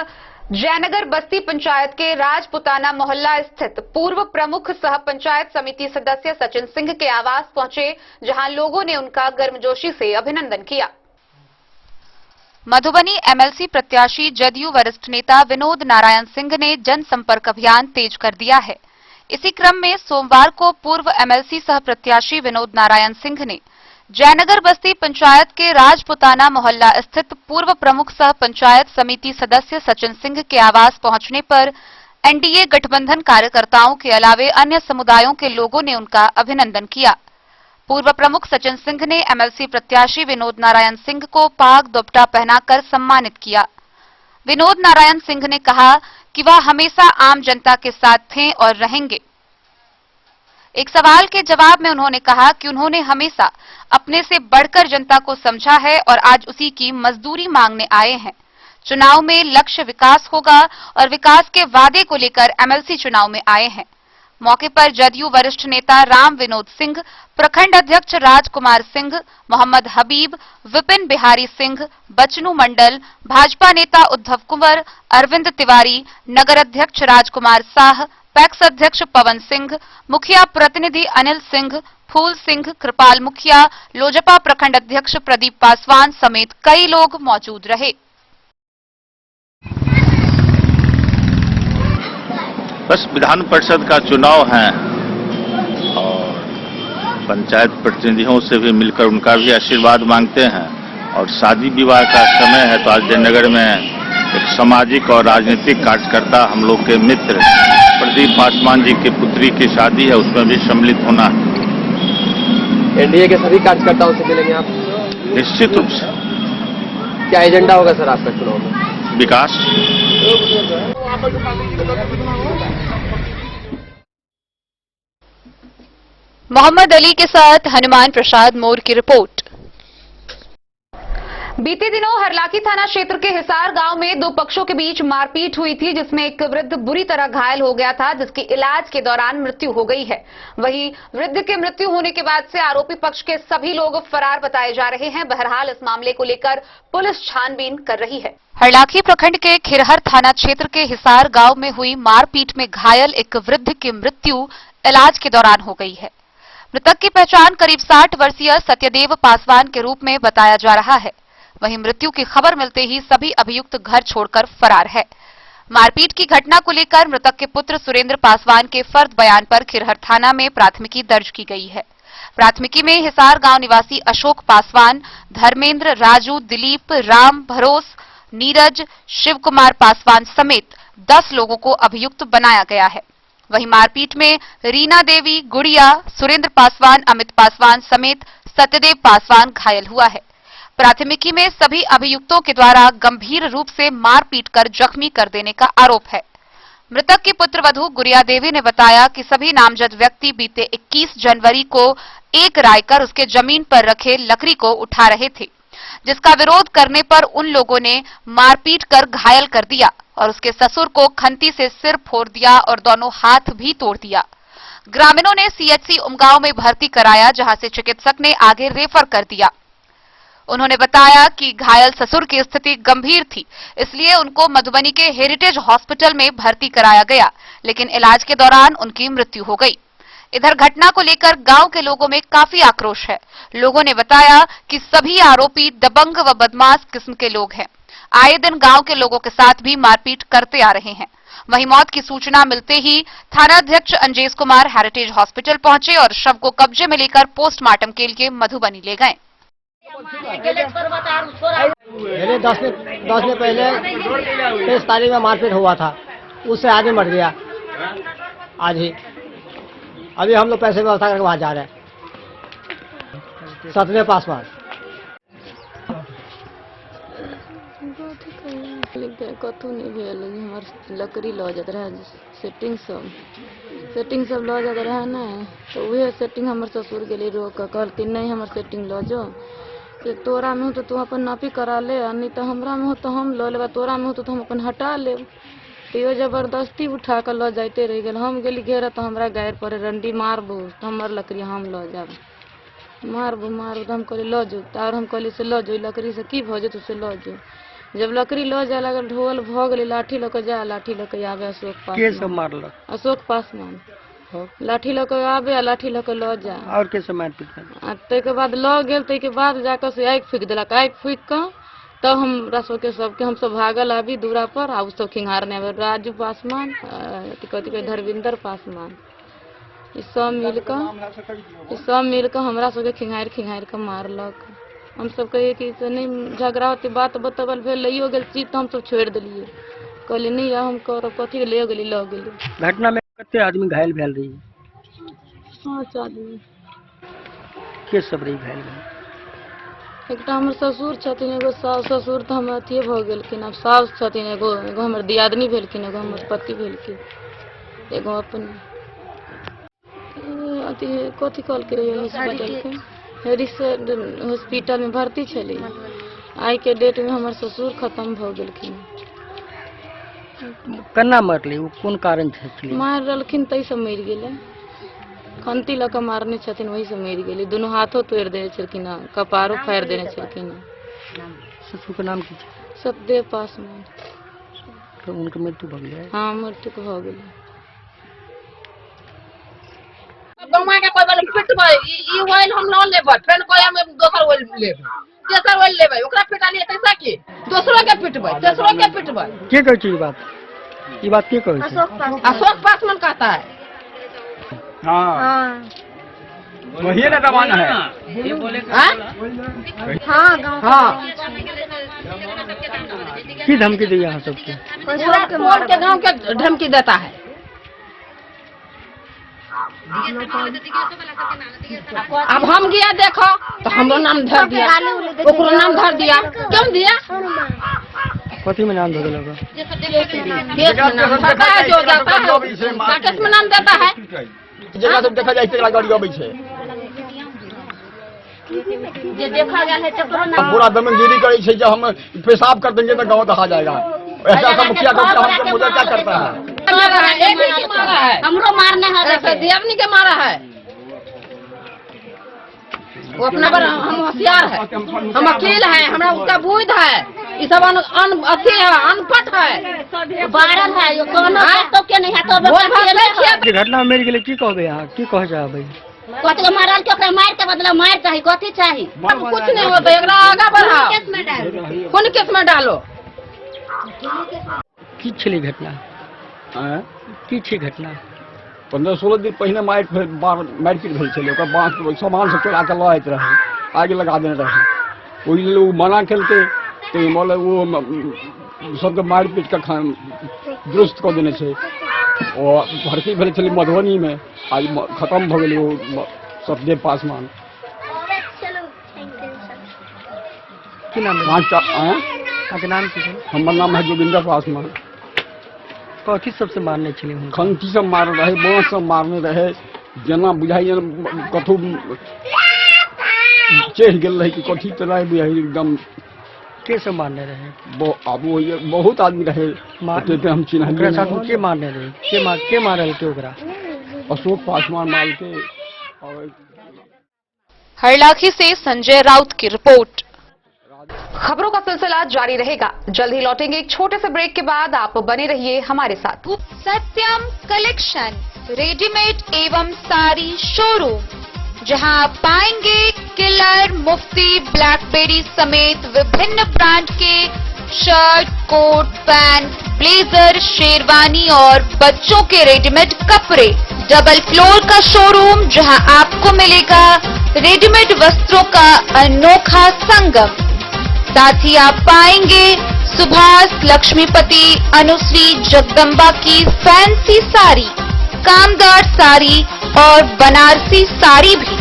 Speaker 1: जयनगर बस्ती पंचायत के राजपुताना मोहल्ला स्थित पूर्व प्रमुख सह पंचायत समिति सदस्य सचिन सिंह के आवास पहुंचे, जहां लोगों ने उनका गर्मजोशी से अभिनंदन किया। मधुबनी एमएलसी प्रत्याशी जदयू वरिष्ठ नेता विनोद नारायण सिंह ने जनसंपर्क अभियान तेज कर दिया है। इसी क्रम में सोमवार को पूर्व एमएलसी सह प्रत्याशी विनोद नारायण सिंह ने जयनगर बस्ती पंचायत के राजपुताना मोहल्ला स्थित पूर्व प्रमुख सह पंचायत समिति सदस्य सचिन सिंह के आवास पहुंचने पर एनडीए गठबंधन कार्यकर्ताओं के अलावे अन्य समुदायों के लोगों ने उनका अभिनंदन किया। पूर्व प्रमुख सचिन सिंह ने एमएलसी प्रत्याशी विनोद नारायण सिंह को पाग दुपट्टा पहनाकर सम्मानित किया। विनोद नारायण सिंह ने कहा कि वह हमेशा आम जनता के साथ थे और रहेंगे। एक सवाल के जवाब में उन्होंने कहा कि उन्होंने हमेशा अपने से बढ़कर जनता को समझा है और आज उसी की मजदूरी मांगने आए हैं। चुनाव में लक्ष्य विकास होगा और विकास के वादे को लेकर एमएलसी चुनाव में आए हैं। मौके पर जदयू वरिष्ठ नेता राम विनोद सिंह, प्रखंड अध्यक्ष राजकुमार सिंह, मोहम्मद हबीब, विपिन बिहारी सिंह, बचनू मंडल, भाजपा नेता उद्धव कुंवर, अरविंद तिवारी, नगर अध्यक्ष राजकुमार साह, पैक्स अध्यक्ष पवन सिंह, मुखिया प्रतिनिधि अनिल सिंह, फूल सिंह, कृपाल मुखिया, लोजपा प्रखंड अध्यक्ष प्रदीप पासवान समेत कई लोग मौजूद रहे।
Speaker 16: बस विधान परिषद का चुनाव है और पंचायत प्रतिनिधियों से भी मिलकर उनका भी आशीर्वाद मांगते हैं और शादी विवाह का समय है तो आज जयनगर में एक सामाजिक और राजनीतिक कार्यकर्ता हम लोग के मित्र प्रदीप पासवान जी की पुत्री की शादी है, उसमें भी सम्मिलित होना है।
Speaker 17: एनडीए के सभी कार्यकर्ताओं से मिलेंगे आप?
Speaker 16: निश्चित रूप से।
Speaker 17: क्या एजेंडा होगा सर आपका चुनाव में?
Speaker 16: विकास।
Speaker 1: मोहम्मद अली के साथ हनुमान प्रसाद मोर की रिपोर्ट। बीते दिनों हरलाखी थाना क्षेत्र के हिसार गांव में दो पक्षों के बीच मारपीट हुई थी, जिसमें एक वृद्ध बुरी तरह घायल हो गया था, जिसकी इलाज के दौरान मृत्यु हो गई है। वहीं वृद्ध के मृत्यु होने के बाद से आरोपी पक्ष के सभी लोग फरार बताए जा रहे हैं। बहरहाल इस मामले को लेकर पुलिस छानबीन कर रही है। हरलाखी प्रखंड के खिरहर थाना क्षेत्र के हिसार गांव में हुई मारपीट में घायल एक वृद्ध की मृत्यु इलाज के दौरान हो गई है। मृतक की पहचान करीब 60 वर्षीय सत्यदेव पासवान के रूप में बताया जा रहा है। वहीं मृत्यु की खबर मिलते ही सभी अभियुक्त घर छोड़कर फरार है। मारपीट की घटना को लेकर मृतक के पुत्र सुरेंद्र पासवान के फर्द बयान पर खिरहर थाना में प्राथमिकी दर्ज की गई है। प्राथमिकी में हिसार गांव निवासी अशोक पासवान, धर्मेंद्र, राजू, दिलीप, राम, भरोस, नीरज, शिव कुमार पासवान समेत 10 लोगों को अभियुक्त बनाया गया है। वहीं मारपीट में रीना देवी, गुड़िया, सुरेंद्र पासवान, अमित पासवान समेत सत्यदेव पासवान घायल हुआ है। प्राथमिकी में सभी अभियुक्तों के द्वारा गंभीर रूप से मारपीट कर जख्मी कर देने का आरोप है। मृतक की पुत्रवधू गुड़िया देवी ने बताया कि सभी नामजद व्यक्ति बीते 21 जनवरी को एक राय कर उसके जमीन पर रखे लकड़ी को उठा रहे थे, जिसका विरोध करने पर उन लोगों ने मारपीट कर घायल कर दिया और उसके ससुर को खंती से सिर फोड़ दिया और दोनों हाथ भी तोड़ दिया। ग्रामीणों ने सीएचसी उमगांव में भर्ती कराया, जहां से चिकित्सक ने आगे रेफर कर दिया। उन्होंने बताया कि घायल ससुर की स्थिति गंभीर थी, इसलिए उनको मधुबनी के हेरिटेज हॉस्पिटल में भर्ती कराया गया, लेकिन इलाज के दौरान उनकी मृत्यु हो गई। इधर घटना को लेकर गांव के लोगों में काफी आक्रोश है। लोगों ने बताया कि सभी आरोपी दबंग व बदमाश किस्म के लोग हैं। आए दिन गांव के लोगों के साथ भी मारपीट करते आ रहे हैं। वहीं मौत की सूचना मिलते ही थानाध्यक्ष अंजेश कुमार हेरिटेज हॉस्पिटल पहुंचे और शव को कब्जे में लेकर पोस्टमार्टम के लिए मधुबनी ले गए।
Speaker 18: 10 दिन पहले 23 तारीख में मारपीट हुआ था, उससे आदमी मर गया आज ही। अभी हम लोग पैसे व्यवस्था करके वहाँ जा रहे हैं। 7वें पासवान
Speaker 19: कतहु नहीं भेल, हमार लकड़ी लऽ जात रहे, सेटिंग सब लऽ जात रहे ना, तो वह सेटिंग हमार ससुर गेली रोक कहलथिन नहीं हमार सेटिंग लऽ जो, कि तोरा में हो तो तू अपन नापी करा ले, नहीं तो हमरा में हो तो हम लऽ लेबा, तोरा में हो तो हम अपन हटा लेब। तो जबरदस्ती उठा कर लऽ जाते रह गए। हम गेली घेर तो हमरा गायर पर रंडी मारबू तो हमार लकड़ी हम लऽ जाब, मारबू तो हम कहली लऽ जो, और हम कहली से लऽ जो, लकड़ी से की भऽ जेतौ से लऽ जो। जब लकड़ी लऽ जाए लगल ढोल भ गेली, लाठी लऽ के जा, लाठी लऽ के आवे अशोक पासवान, अशोक पासवान लाठी लऽ के आवे, लाठी लऽ के लऽ जा।
Speaker 18: और कैसे मारपीट
Speaker 19: ताहिके बाद लऽ गेल, ताहिके बाद जाकर से आगि फूक देलक, आगि फूक कऽ तब हमरा सबके हम सब भागल आबी दूरा पर, आ सब खिंगारने आवे, राजू पासवान कथी कहे धर्मेंद्र पासवान, ई सब मिल कऽ हमरा सबके खिंगारि के मारलक। हम सब कहिए कि से नहीं झगड़ा होती, बात बतबल भेल, लइयो गेल चीज तो हम सब छोड़ दिलिए, कहली नहीं हम करब कथी ले गेली लऽ गेली।
Speaker 18: घटना में कते आदमी घायल भेल रही?
Speaker 19: 5 आदमी।
Speaker 18: के सब रही घायल भेल?
Speaker 19: एकटा हमर ससुर छथिन, एगो सास ससुर तो हम अथिए भऽ गेलखिन, अब सास छथिन, एगो हमर दियादनी भेलखिन, एगो हमर पति भेलखिन, एगो अपन अथी कथी कहलकै हॉस्पिटल के हॉस्पिटल में भर्ती छली। आई के डेट में हमर ससुर खत्म भऽ गेलखिन।
Speaker 18: केना मरली, वो कोन कारण छली?
Speaker 19: मार रहलखिन तै से मरि गेलै, खंती लऽ के मारने छथिन, वही से मरि गेली। दोनों हाथों तोड़ देने छलखिन, कपारो फाड़ि देने छलखिन।
Speaker 18: ससुर के नाम की?
Speaker 19: सतदेव पासवान।
Speaker 18: तो उनके मृत्यु भऽ गेलै?
Speaker 19: हाँ मृत्यु भऽ गेलै।
Speaker 20: गौमा के कोई वाला पिटबै, ई ओइल हम न लेबै, फेन कोई हम दोसर ओइल लेबै, तेसर ओइल लेबै, ओकरा पिटालिए तैसा की दोसरो के पिटबै, तेसरो के पिटबै।
Speaker 18: के कहै छै ई बात के कहै छै?
Speaker 20: अशोक पासवान कहता है।
Speaker 18: हाँ वही ना दबाना है।
Speaker 20: हाँ हाँ
Speaker 18: की धमकी दी यहाँ सबके?
Speaker 20: पूरा के गांव के धमकी देता है। अब हम गया देखो तो हमरो नाम धर दिया, ओकरो नाम धर दिया, क्यों दिया?
Speaker 18: कथी में नाम धर दिया?
Speaker 20: केस में नाम देता है, जो जाता है केस में नाम देता है।
Speaker 13: जगह सब देखा जाए तेरा गाड़ी आबै छै,
Speaker 20: जे देखा गया है तकरो नाम
Speaker 13: पूरा दमनगिरी करे छै। जब हम पेशाब कर देंगे तो गांव दहा जाएगा। ऐसा सब मुखिया को हमको मुझे क्या करता है?
Speaker 20: मारा है, हमरो मारने है, देवनी के मारा है। वो अपना पर हम होशियार है, हम अकेले हैं, हमरा उसका बुद्ध है, ये सब अनपढ़ है, बारन है, यो कोनो तो के नहीं है तो
Speaker 18: घटना मेरे के लिए की कहबे यहाँ की कह जा भाई?
Speaker 20: कथि के मारल के ओकरा मार के बदला मार चाहिए, कथि चाहिए? कुछ नहीं होता, एकरा आगे बढ़ाओ, कौन केस में डालो।
Speaker 18: की छली घटना? की छै घटना?
Speaker 13: 15-16 दिन पहिने मारपीट भेल छलै, ओकर बाँस सामान सब चोरा के लऽ आइत रहे, आगे लगा देने रहे। ओहि लेल मना केलकै, तो मतलब वो सबके मारपीट के दुरुस्त कऽ देने छै। और भर्ती भेल छलै मधुबनी में, आज खत्म भऽ गेलै वो सतदेव पासवान।
Speaker 2: की नाम है?
Speaker 13: 5
Speaker 2: आपके नाम की है?
Speaker 13: हमार नाम है जोगिंदर पासवान।
Speaker 2: कथी सबसे मारने चले हुए?
Speaker 13: खंती सब मार रहे, बांस सब मारने रहे, जना बुझाई कथू चढ़ गेल रहे कि कथी तरह बुझाई एकदम।
Speaker 2: के सब मारने रहे?
Speaker 13: अब वो बहुत आदमी रहे, पे हम चिन्ह
Speaker 2: के मारने रहे? के मारल के ओकरा?
Speaker 13: अशोक पासवान मार के। और
Speaker 1: हरलाखी से संजय राउत की रिपोर्ट। खबरों का सिलसिला जारी रहेगा। जल्द ही लौटेंगे एक छोटे से ब्रेक के बाद। आप बने रहिए हमारे साथ। सत्यम कलेक्शन रेडीमेड एवं साड़ी शोरूम, जहां आप पाएंगे किलर, मुफ्ती, ब्लैकबेरी समेत विभिन्न ब्रांड के shirt, coat, pant, blazer, sherwani और बच्चों के रेडीमेड कपड़े। डबल फ्लोर का शोरूम, जहां आपको मिलेगा रेडीमेड वस्त्रों का अनोखा संगम। साथ ही आप पाएंगे सुभाष, लक्ष्मीपति, अनुश्री, जगदम्बा की फैंसी साड़ी, कामदार साड़ी और बनारसी साड़ी भी।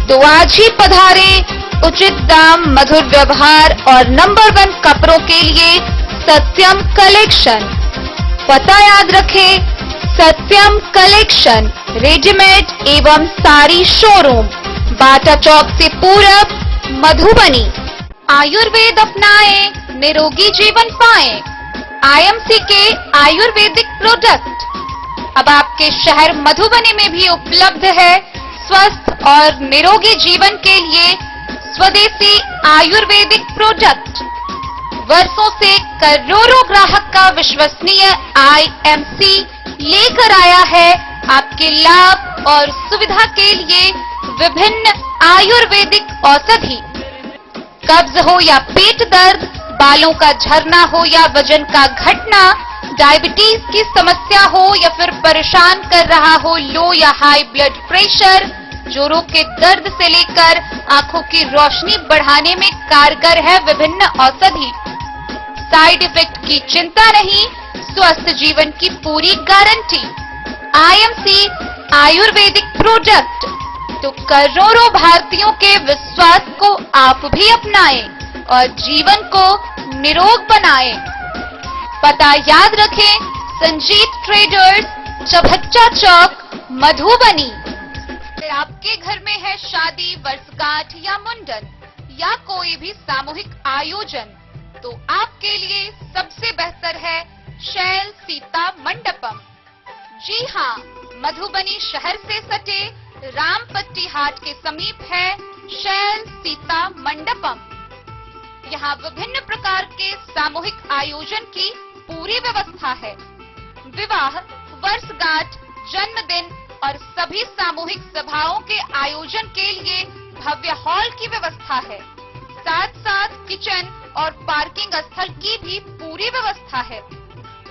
Speaker 1: तो आज ही पधारें। उचित दाम, मधुर व्यवहार और नंबर 1 कपड़ों के लिए सत्यम कलेक्शन। पता याद रखें, सत्यम कलेक्शन रेडीमेड एवं साड़ी शोरूम, बाटा चौक से पूरब, मधुबनी। आयुर्वेद अपनाएं, निरोगी जीवन पाएं। आईएमसी के आयुर्वेदिक प्रोडक्ट अब आपके शहर मधुबनी में भी उपलब्ध है। स्वस्थ और निरोगी जीवन के लिए स्वदेशी आयुर्वेदिक प्रोडक्ट। वर्षों से करोड़ों ग्राहक का विश्वसनीय आईएमसी लेकर आया है आपके लाभ और सुविधा के लिए विभिन्न आयुर्वेदिक औषधि। कब्ज हो या पेट दर्द, बालों का झरना हो या वजन का घटना, डायबिटीज की समस्या हो या फिर परेशान कर रहा हो लो या हाई ब्लड प्रेशर, जोड़ों के दर्द से लेकर आंखों की रोशनी बढ़ाने में कारगर है विभिन्न औषधि। साइड इफेक्ट की चिंता नहीं, स्वस्थ जीवन की पूरी गारंटी। IMC Ayurvedic product. तो करोड़ों भारतीयों के विश्वास को आप भी अपनाएं और जीवन को निरोग बनाएं। पता याद रखें, संजीत ट्रेडर्स, चभच्चा चौक, मधुबनी। फिर आपके घर में है शादी, वर्षगांठ या मुंडन या कोई भी सामूहिक आयोजन, तो आपके लिए सबसे बेहतर है शैल सीता मंडपम। जी हाँ, मधुबनी शहर से सटे रामपट्टी हाट के समीप है शैल सीता मंडपम। यहाँ विभिन्न प्रकार के सामूहिक आयोजन की पूरी व्यवस्था है। विवाह, वर्षगांठ, जन्मदिन और सभी सामूहिक सभाओं के आयोजन के लिए भव्य हॉल की व्यवस्था है। साथ साथ किचन और पार्किंग स्थल की भी पूरी व्यवस्था है।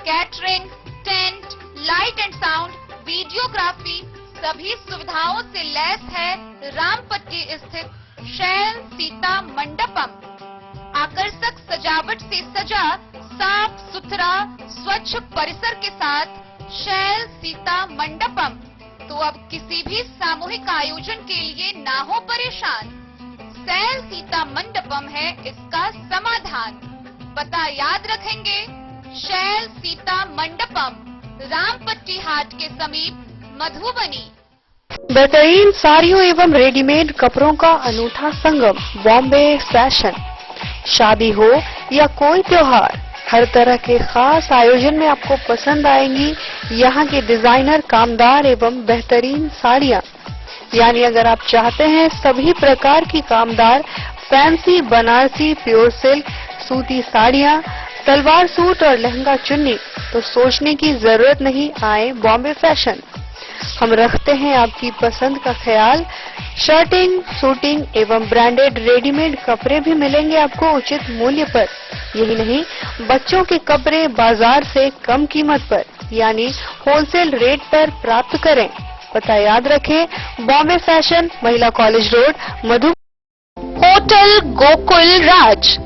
Speaker 1: Catering, tent, light and sound, videography सभी सुविधाओं से लैस है रामपट्टी स्थित शैल सीता मंडपम। आकर्षक सजावट से सजा साफ सुथरा स्वच्छ परिसर के साथ शैल सीता मंडपम। तो अब किसी भी सामूहिक आयोजन के लिए ना हो परेशान, शैल सीता मंडपम है इसका समाधान। पता याद रखेंगे, शैल सीता मंडपम, रामपट्टी हाट के समीप, मधुबनी।
Speaker 12: बेहतरीन साड़ियों एवं रेडीमेड कपड़ों का अनूठा संगम, बॉम्बे फैशन। शादी हो या कोई त्योहार, हर तरह के खास आयोजन में आपको पसंद आएंगी यहाँ के डिजाइनर, कामदार एवं बेहतरीन साड़ियाँ। यानी अगर आप चाहते हैं सभी प्रकार की कामदार, फैंसी, बनारसी, प्योर सिल्क, सूती साड़ियाँ, सलवार सूट और लहंगा चुन्नी, तो सोचने की जरूरत नहीं, आए बॉम्बे फैशन। हम रखते हैं आपकी पसंद का ख्याल। शर्टिंग, सूटिंग एवं ब्रांडेड रेडीमेड कपड़े भी मिलेंगे आपको उचित मूल्य पर। यही नहीं, बच्चों के कपड़े बाजार से कम कीमत पर, यानी होलसेल रेट पर प्राप्त करें। पता याद रखें, बॉम्बे फैशन, महिला कॉलेज रोड, मधु। होटल गोकुल राज।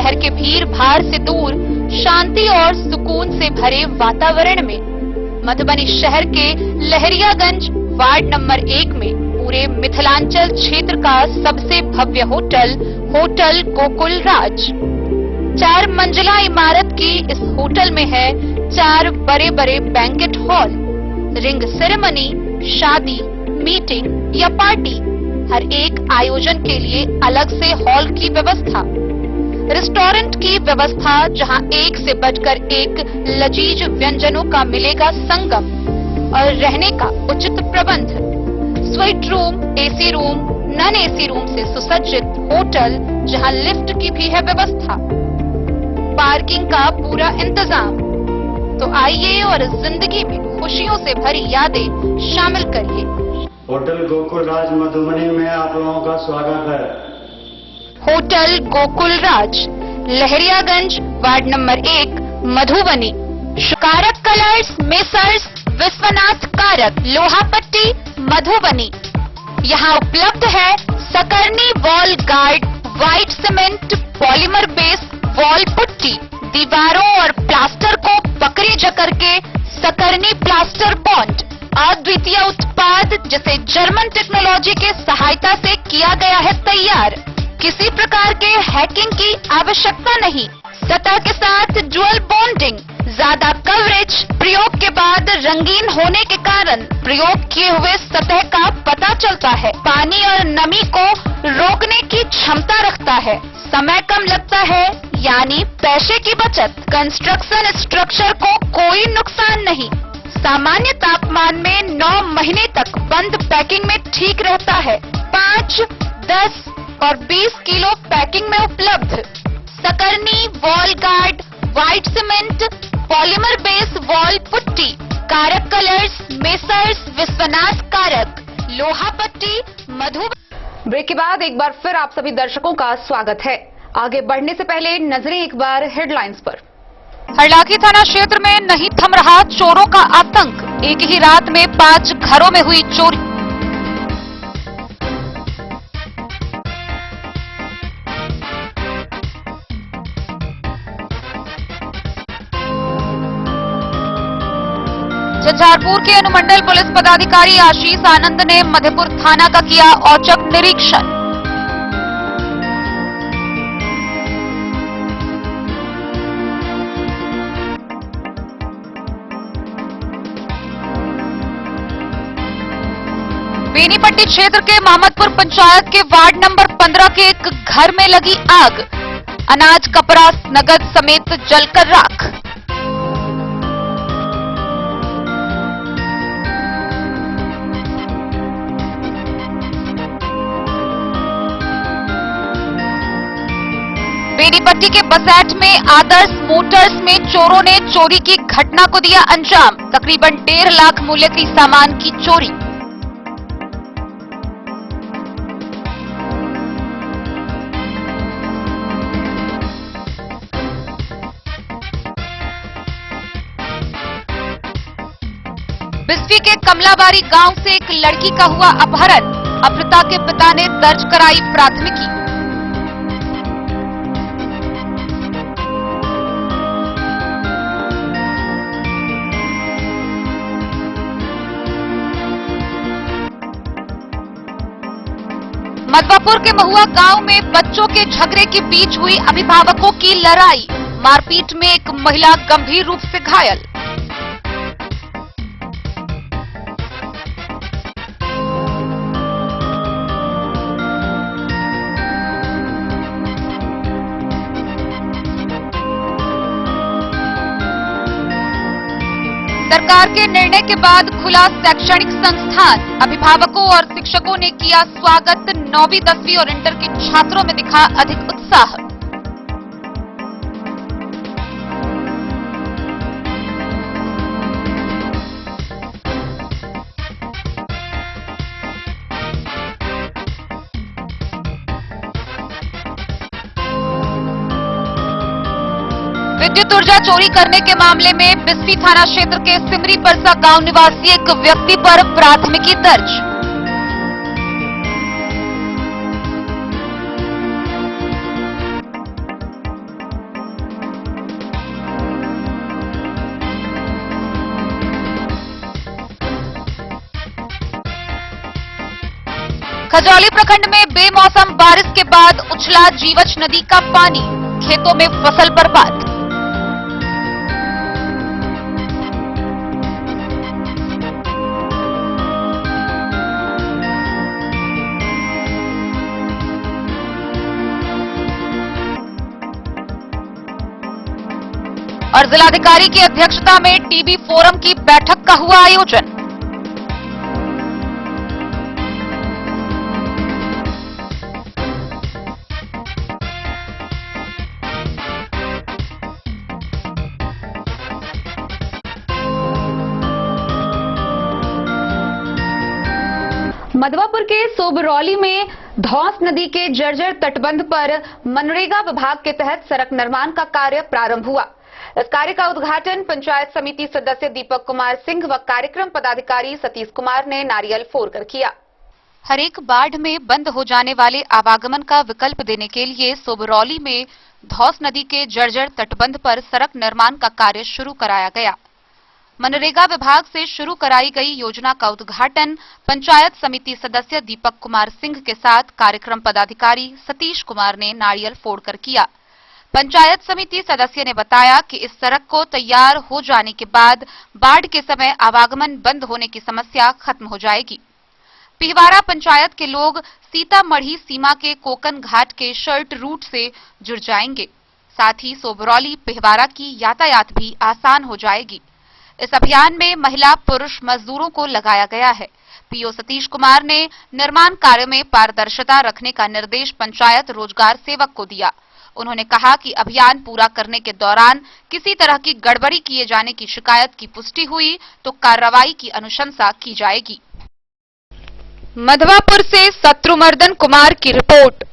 Speaker 1: शहर के भीड़ भाड़ से दूर शांति और सुकून से भरे वातावरण में मधुबनी शहर के लहरियागंज वार्ड नंबर 1 में पूरे मिथिलांचल क्षेत्र का सबसे भव्य होटल होटल गोकुल राज 4 मंजिला इमारत की इस होटल में है 4 बड़े बड़े बैंकेट हॉल, रिंग सेरेमनी, शादी, मीटिंग या पार्टी, हर एक आयोजन के लिए अलग से हॉल की व्यवस्था, रेस्टोरेंट की व्यवस्था जहां एक से बढ़कर एक लजीज व्यंजनों का मिलेगा संगम और रहने का उचित प्रबंध, suite room, AC room, non AC room से सुसज्जित होटल जहां लिफ्ट की भी है व्यवस्था, पार्किंग का पूरा इंतजाम। तो आइए और जिंदगी में खुशियों से भरी यादें शामिल करिए।
Speaker 21: होटल गोकुल राज मधुबनी में आप लोगों का स्वागत है।
Speaker 1: होटल गोकुल राज, लहरियागंज, वार्ड नंबर 1, मधुबनी। कारक कलर्स, मेसर्स विश्वनाथ कारक, लोहापट्टी, मधुबनी। यहाँ उपलब्ध है Sakarni wall guard, white cement, polymer base wall putty, दीवारों और प्लास्टर को पकड़ी जकड़ के सकरनी प्लास्टर बॉन्ड, अद्वितीय उत्पाद जिसे जर्मन टेक्नोलॉजी के सहायता से किया गया है तैयार। किसी प्रकार के हैकिंग की आवश्यकता नहीं, सतह के साथ डुअल बॉन्डिंग, ज्यादा कवरेज, प्रयोग के बाद रंगीन होने के कारण प्रयोग किए हुए सतह का पता चलता है, पानी और नमी को रोकने की क्षमता रखता है, समय कम लगता है यानी पैसे की बचत, कंस्ट्रक्शन स्ट्रक्चर को कोई नुकसान नहीं, सामान्य तापमान में 9 महीने तक बंद पैकिंग में ठीक रहता है, 5, 10 और 20 किलो पैकिंग में उपलब्ध। Sakarni wall guard, white cement, polymer base wall putty, Karak colours, messrs Vishwanath Karak, Lohapatti, Madhubani. Break के बाद एक बार फिर आप सभी दर्शकों का स्वागत है। आगे बढ़ने से पहले नजरें एक बार हेडलाइंस पर। हरलाखी थाना क्षेत्र में नहीं थम रहा चोरों का आतंक, एक ही रात में 5 घरों में हुई चोरी। झंझारपुर के अनुमंडल पुलिस पदाधिकारी आशीष आनंद ने मधेपुर थाना का किया औचक निरीक्षण। बेनीपट्टी क्षेत्र के मोहम्मदपुर पंचायत के वार्ड नंबर 15 के एक घर में लगी आग, अनाज, कपड़ा, नगद समेत जलकर राख। बेनीपट्टी के बसैठ में आदर्श मोटर्स में चोरों ने चोरी की घटना को दिया अंजाम, तकरीबन 1.5 लाख मूल्य की सामान की चोरी। बिस्फी के कमलाबारी गांव से एक लड़की का हुआ अपहरण, अपहृता के पिता ने दर्ज कराई प्राथमिकी। मधवापुर के महुआ गांव में बच्चों के झगड़े के बीच हुई अभिभावकों की लड़ाई, मारपीट में एक महिला गंभीर रूप से घायल। सरकार के निर्णय के बाद खुला शैक्षणिक संस्थान, अभिभावकों और शिक्षकों ने किया स्वागत, 9वीं, 10वीं और इंटर के छात्रों में दिखा अधिक उत्साह। विद्युत ऊर्जा चोरी करने के मामले में बिस्फी थाना क्षेत्र के सिमरी परसा गांव निवासी एक व्यक्ति पर प्राथमिकी दर्ज। खजौली प्रखंड में बेमौसम बारिश के बाद उछला जीवछ नदी का पानी, खेतों में फसल बर्बाद। और जिलाधिकारी की अध्यक्षता में टीबी फोरम की बैठक का हुआ आयोजन। मधवापुर के सोबरौली में धौस नदी के जर्जर तटबंध पर मनरेगा विभाग के तहत सड़क निर्माण का कार्य प्रारंभ हुआ। इस कार्य का उद्घाटन पंचायत समिति सदस्य दीपक कुमार सिंह व कार्यक्रम पदाधिकारी सतीश कुमार ने नारियल फोड़कर किया। हरेक बाढ़ में बंद हो जाने वाले आवागमन का विकल्प देने के लिए सोबरौली में धौस नदी के जर्जर तटबंध पर सड़क निर्माण का कार्य शुरू कराया गया। मनरेगा विभाग से शुरू कराई गई योजना का उद्घाटन पंचायत समिति सदस्य दीपक कुमार सिंह के साथ कार्यक्रम पदाधिकारी सतीश कुमार ने नारियल फोड़कर किया। पंचायत समिति सदस्य ने बताया कि इस सड़क को तैयार हो जाने के बाद बाढ़ के समय आवागमन बंद होने की समस्या खत्म हो जाएगी। पिहवारा पंचायत के लोग सीतामढ़ी सीमा के कोकन घाट के शर्ट रूट से जुड़ जाएंगे। साथ ही सोबरौली पिहवारा की यातायात भी आसान हो जाएगी। इस अभियान में महिला पुरुष मजदूरों को लगाया गया है। पीओ सतीश कुमार ने निर्माण कार्य में पारदर्शिता रखने का निर्देश पंचायत रोजगार सेवक को दिया। उन्होंने कहा कि अभियान पूरा करने के दौरान किसी तरह की गड़बड़ी किए जाने की शिकायत की पुष्टि हुई तो कार्रवाई की अनुशंसा की जाएगी। मधवापुर से शत्रुमर्दन कुमार की रिपोर्ट।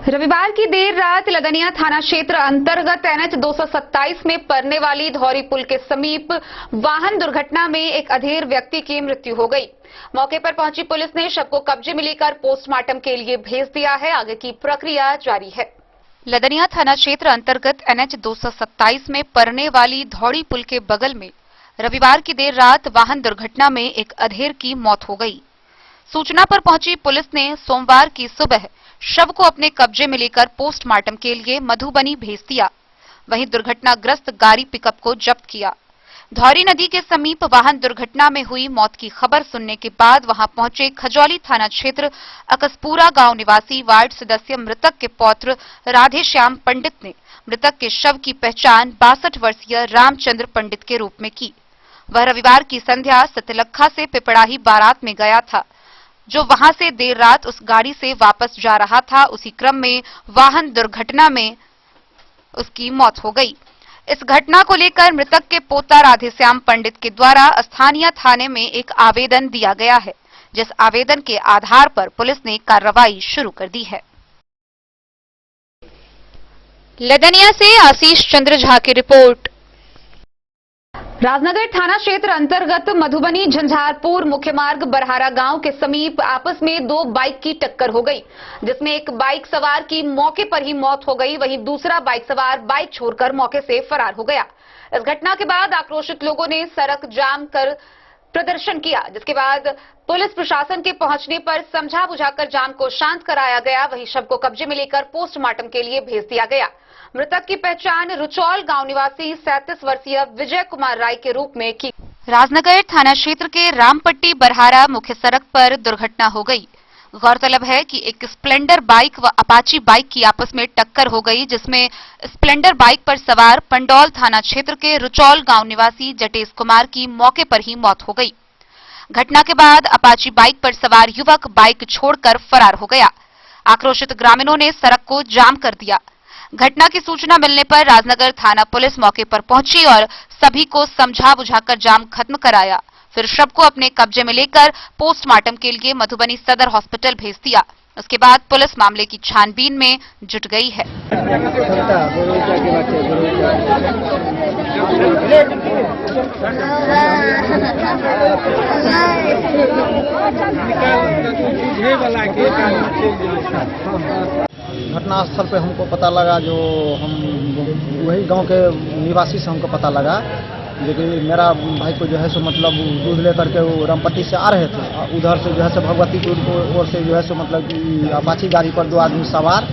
Speaker 1: रविवार की देर रात लदनिया थाना क्षेत्र अंतर्गत NH 227 में पड़ने वाली धौरी पुल के समीप वाहन दुर्घटना में एक अधेड़ व्यक्ति की मृत्यु हो गई। मौके पर पहुंची पुलिस ने शव को कब्जे में लेकर पोस्टमार्टम के लिए भेज दिया है। आगे की प्रक्रिया जारी है। लदनिया थाना क्षेत्र अंतर्गत NH 227 में पड़ने वाली धौड़ी पुल के बगल में रविवार की देर रात वाहन दुर्घटना में एक अधेड़ की मौत हो गई। सूचना पर पहुंची पुलिस ने सोमवार की सुबह शव को अपने कब्जे में लेकर पोस्टमार्टम के लिए मधुबनी भेज दिया। वहीं दुर्घटनाग्रस्त गाड़ी पिकअप को जब्त किया। धौरी नदी के समीप वाहन दुर्घटना में हुई मौत की खबर सुनने के बाद वहां पहुंचे खजौली थाना क्षेत्र अकसपुरा गांव निवासी वार्ड सदस्य मृतक के पौत्र राधेश्याम पंडित ने मृतक के शव की पहचान 62 वर्षीय रामचंद्र पंडित के रूप में की। वह रविवार की संध्या सतलखा से पिपड़ाही बारात में गया था, जो वहां से देर रात उस गाड़ी से वापस जा रहा था। उसी क्रम में वाहन दुर्घटना में उसकी मौत हो गई। इस घटना को लेकर मृतक के पोता राधेश्याम पंडित के द्वारा स्थानीय थाने में एक आवेदन दिया गया है, जिस आवेदन के आधार पर पुलिस ने कार्रवाई शुरू कर दी है। लदनिया से आशीष चंद्र झा की रिपोर्ट। राजनगर थाना क्षेत्र अंतर्गत मधुबनी झंझारपुर मुख्य मार्ग बरहारा गांव के समीप आपस में दो बाइक की टक्कर हो गई, जिसमें एक बाइक सवार की मौके पर ही मौत हो गई। वहीं दूसरा बाइक सवार बाइक छोड़कर मौके से फरार हो गया। इस घटना के बाद आक्रोशित लोगों ने सड़क जाम कर प्रदर्शन किया, जिसके बाद पुलिस प्रशासन के पहुंचने पर समझा बुझाकर जाम को शांत कराया गया। वहीं शव को कब्जे में लेकर पोस्टमार्टम के लिए भेज दिया गया। मृतक की पहचान रुचौल गांव निवासी 37 वर्षीय विजय कुमार राय के रूप में की। राजनगर थाना क्षेत्र के रामपट्टी बरहारा मुख्य सड़क पर दुर्घटना हो गई। गौरतलब है कि एक स्प्लेंडर बाइक व अपाची बाइक की आपस में टक्कर हो गई, जिसमें स्प्लेंडर बाइक पर सवार पंडौल थाना क्षेत्र के रुचौल गांव निवासी जटेश कुमार की मौके पर ही मौत हो गई। घटना के बाद अपाची बाइक पर सवार युवक बाइक छोड़कर फरार हो गया। आक्रोशित ग्रामीणों ने सड़क को जाम कर दिया। घटना की सूचना मिलने पर राजनगर थाना पुलिस मौके पर पहुंची और सभी को समझा बुझाकर जाम खत्म कराया। फिर शव को अपने कब्जे में लेकर पोस्टमार्टम के लिए मधुबनी सदर हॉस्पिटल भेज दिया। उसके बाद पुलिस मामले की छानबीन में जुट गई है।
Speaker 5: घटनास्थल पे हमको पता लगा, जो हम वही गांव के निवासी से हमको पता लगा
Speaker 18: लेकिन मेरा भाई को जो है सो मतलब दूध लेकर के वो रामपट्टी से आ रहे थे, उधर से जो है सो भगवतीपुर की ओर से जो है सो मतलब कि अपाची गाड़ी पर 2 आदमी सवार,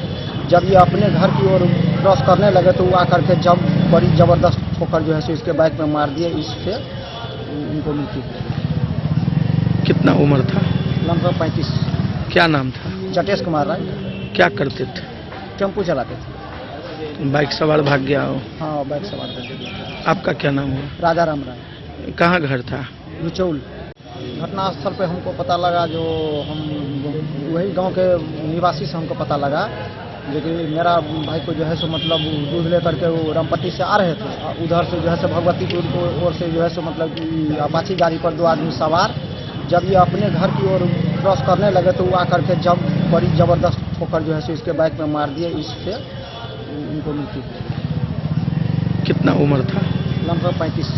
Speaker 18: जब ये अपने घर की ओर क्रॉस करने लगे तो वो आकर के जब बड़ी जबरदस्त ठोकर जो है सो इसके बाइक में मार दिए, इससे उनको मृत्यु हो गई।
Speaker 4: कितना उम्र था?
Speaker 18: लगभग 35।
Speaker 4: क्या नाम था?
Speaker 18: जटेश कुमार राय।
Speaker 4: क्या करते थे?
Speaker 18: टेम्पू चलाते थे।
Speaker 4: बाइक सवार भाग गया हो?
Speaker 18: हाँ, बाइक सवार थे।
Speaker 4: आपका क्या नाम हुआ?
Speaker 18: राजा राम राय।
Speaker 4: कहाँ घर था?
Speaker 18: रुचौल। घटनास्थल पे हमको पता लगा, जो हम वही गांव के निवासी से हमको पता लगा, लेकिन मेरा भाई को जो है सो मतलब दूध लेकर के वो रामपट्टी से आ रहे थे, उधर से जो है सो भगवतीपुर की ओर से जो है सो मतलब कि अपाची गाड़ी पर 2 आदमी सवार, जब ये अपने घर की ओर क्रॉस करने लगे तो वो आकर के जब बड़ी जबरदस्त ठोकर जो है सो इसके बाइक में मार दिए, इससे उनको मृत्यु हो गई।
Speaker 4: कितना उम्र था?
Speaker 18: लगभग 35।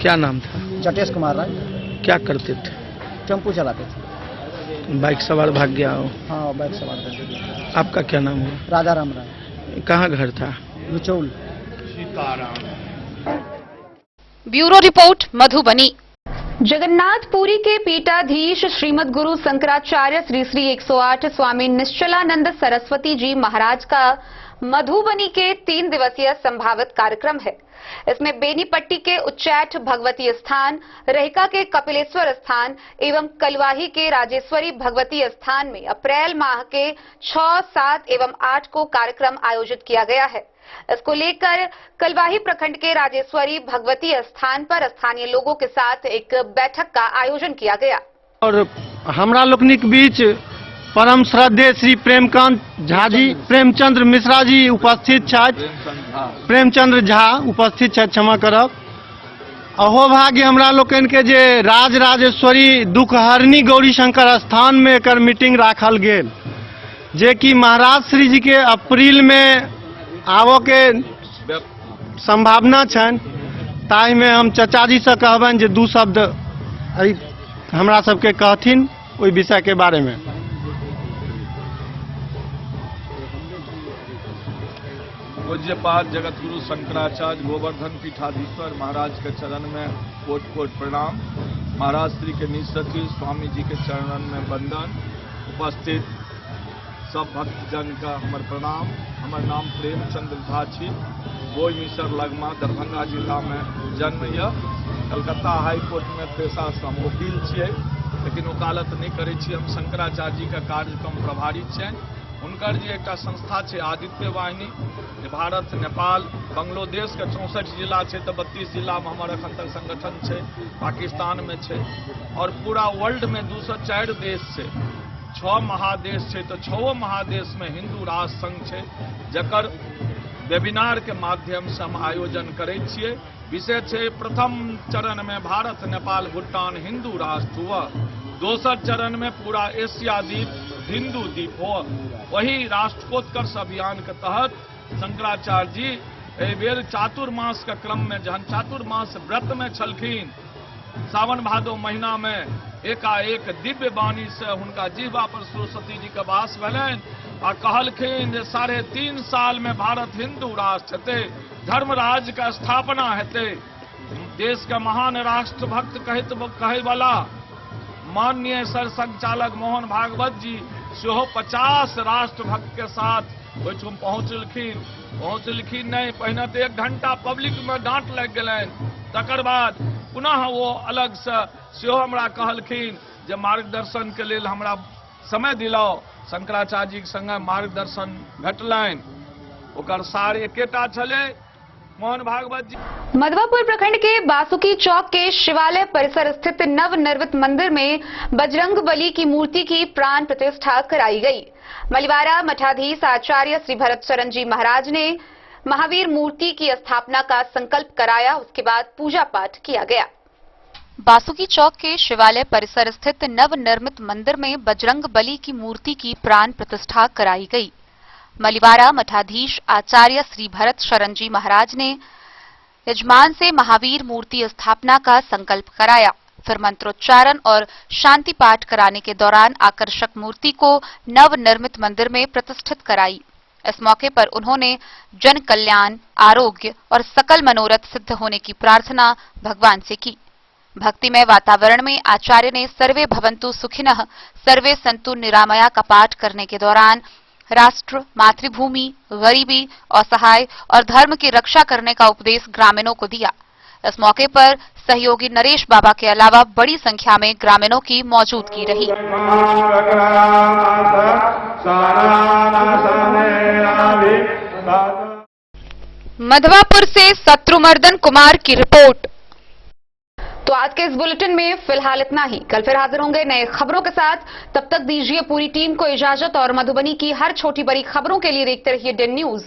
Speaker 4: क्या नाम था?
Speaker 18: जटेश कुमार राय।
Speaker 4: क्या करते थे?
Speaker 18: टेम्पू चलाते थे।
Speaker 4: बाइक सवार भाग गया हो?
Speaker 18: हाँ, बाइक सवार थे।
Speaker 4: आपका क्या नाम हुआ?
Speaker 18: राजा राम राय।
Speaker 4: कहाँ घर था?
Speaker 18: रुचौल।
Speaker 1: Bureau report Madhubani. जगन्नाथपुरी के पीठाधीश श्रीमद गुरु शंकराचार्य श्री श्री 108 स्वामी निश्चलानंद सरस्वती जी महाराज का मधुबनी के 3 दिवसीय संभावित कार्यक्रम है। इसमें बेनीपट्टी के उच्चैठ भगवती स्थान, रहिका के कपिलेश्वर स्थान एवं कलवाही के राजेश्वरी भगवती स्थान में अप्रैल माह के 6, 7 एवं 8 को कार्यक्रम आयोजित किया गया है। इसको लेकर कलवाही प्रखंड के राजेश्वरी भगवती स्थान पर स्थानीय लोगों के साथ एक बैठक का आयोजन किया गया।
Speaker 22: और हमरा लोकनिक बीच परम श्रद्धेय श्री प्रेमकांत झा जी, प्रेमचंद्र मिश्रा जी उपस्थित छथि। प्रेमचंद्र झा उपस्थित छथि, क्षमा करब। अहो भाग्य हमरा लोकनि के जे राजराजेश्वरी दुखहरणी गौरी शंकर स्थान में एकर मीटिंग राखल गेल, जे कि महाराज श्री जी के अप्रैल में आबो के संभावना छनि। ताहि में हम चाचा जी से कहबनि जे 2 शब्द हमरा सबके कहथिन ओहि विषय के बारे में।
Speaker 8: पूज्यपाद जगत गुरु शंकराचार्य गोवर्धन पीठाधीश्वर महाराज के चरण में कोट कोट प्रणाम। महाराज श्री के निज सचिव स्वामी जी के चरणन में वंदन। उपस्थित सब भक्तजन का हमर प्रणाम। हमर नाम प्रेमचंद्र झा छी। बोई मिसर लगमा दरभंगा जिला में जन्म यह। कलकत्ता हाई कोर्ट में पेशा से हम वकील छियै, लेकिन वकालत नहीं करै छी। हम शंकराचार्य जी का कार्यक्रम प्रभारी छियनि। हुनकर जे एकटा संस्था छै आदित्य वाहिनी, जे भारत, नेपाल, बांग्लादेश के 64 जिला छै, तो 32 जिला में हमर अखन तक संगठन छै। पाकिस्तान में छै और पूरा वर्ल्ड में 204 देश छै। 6 महादेश छै, तो 6 महादेश में हिंदू राष्ट्र संघ छै, जकर वेबिनार के माध्यम से हम आयोजन करै छियै। विषय छै प्रथम चरण में भारत, नेपाल, भूटान हिंदू राष्ट्र हुआ। दोसर चरण में पूरा एशिया द्वीप हिंदू द्वीप हो। वही राष्ट्रोत्कर्ष अभियान के तहत शंकराचार्य जी एहि बेर चातुर्मास के क्रम में, जहन चातुर्मास व्रत में छलखिन, सावन भादो महीना में एकाएक दिव्य वाणी से हुनका जिह्वा पर सरस्वती जी के वास भेलनि आ कहलखिन जे 3.5 साल में भारत हिंदू राष्ट्र हेतै, धर्मराज के स्थापना हेतै। देश के महान राष्ट्र भक्त कहै वाला माननीय सर संचालक मोहन भागवत जी सेहो 50 राष्ट्र भक्त के साथ ओहिठुम पहुंचलखिन नहीं। पहिने तो 1 घंटा पब्लिक में डांट लग गलनि, तकर बाद पुनः वो अलग से सेहो हमरा कहलखिन जे मार्गदर्शन के लेल हमरा समय दिलाओ। शंकराचार्य जी के संगे मार्गदर्शन भेटलनि, ओकर सार एकेटा छलै। मोहन भागवत जी
Speaker 1: मधवापुर प्रखंड के बासुकी चौक के शिवालय परिसर स्थित नवनिर्मित मंदिर में बजरंग बली की मूर्ति की प्राण प्रतिष्ठा कराई गई। मलिवारा मठाधीश आचार्य श्री भरत शरण जी महाराज ने महावीर मूर्ति की स्थापना का संकल्प कराया। उसके बाद पूजा पाठ किया गया। बासुकी चौक के शिवालय परिसर स्थित नवनिर्मित मंदिर में बजरंग बली की मूर्ति की प्राण प्रतिष्ठा कराई गई। मलिवारा मठाधीश आचार्य श्री भरत शरण जी महाराज ने यजमान से महावीर मूर्ति स्थापना का संकल्प कराया। फिर मंत्रोच्चारण और शांति पाठ कराने के दौरान आकर्षक मूर्ति को नवनिर्मित मंदिर में प्रतिष्ठित कराई। इस मौके पर उन्होंने जन कल्याण, आरोग्य और सकल मनोरथ सिद्ध होने की प्रार्थना भगवान से की। भक्तिमय वातावरण में आचार्य ने सर्वे भवन्तु सुखिनः सर्वे सन्तु निरामया का पाठ करने के दौरान राष्ट्र, मातृभूमि, गरीबी, असहाय और धर्म की रक्षा करने का उपदेश ग्रामीणों को दिया। इस मौके पर सहयोगी नरेश बाबा के अलावा बड़ी संख्या में ग्रामीणों की मौजूदगी रही। मधवापुर से शत्रुमर्दन कुमार की रिपोर्ट। तो आज के इस बुलेटिन में फिलहाल इतना ही। कल फिर हाजिर होंगे नए खबरों के साथ। तब तक दीजिए पूरी टीम को इजाजत और मधुबनी की हर छोटी बड़ी खबरों के लिए देखते रहिए DN न्यूज।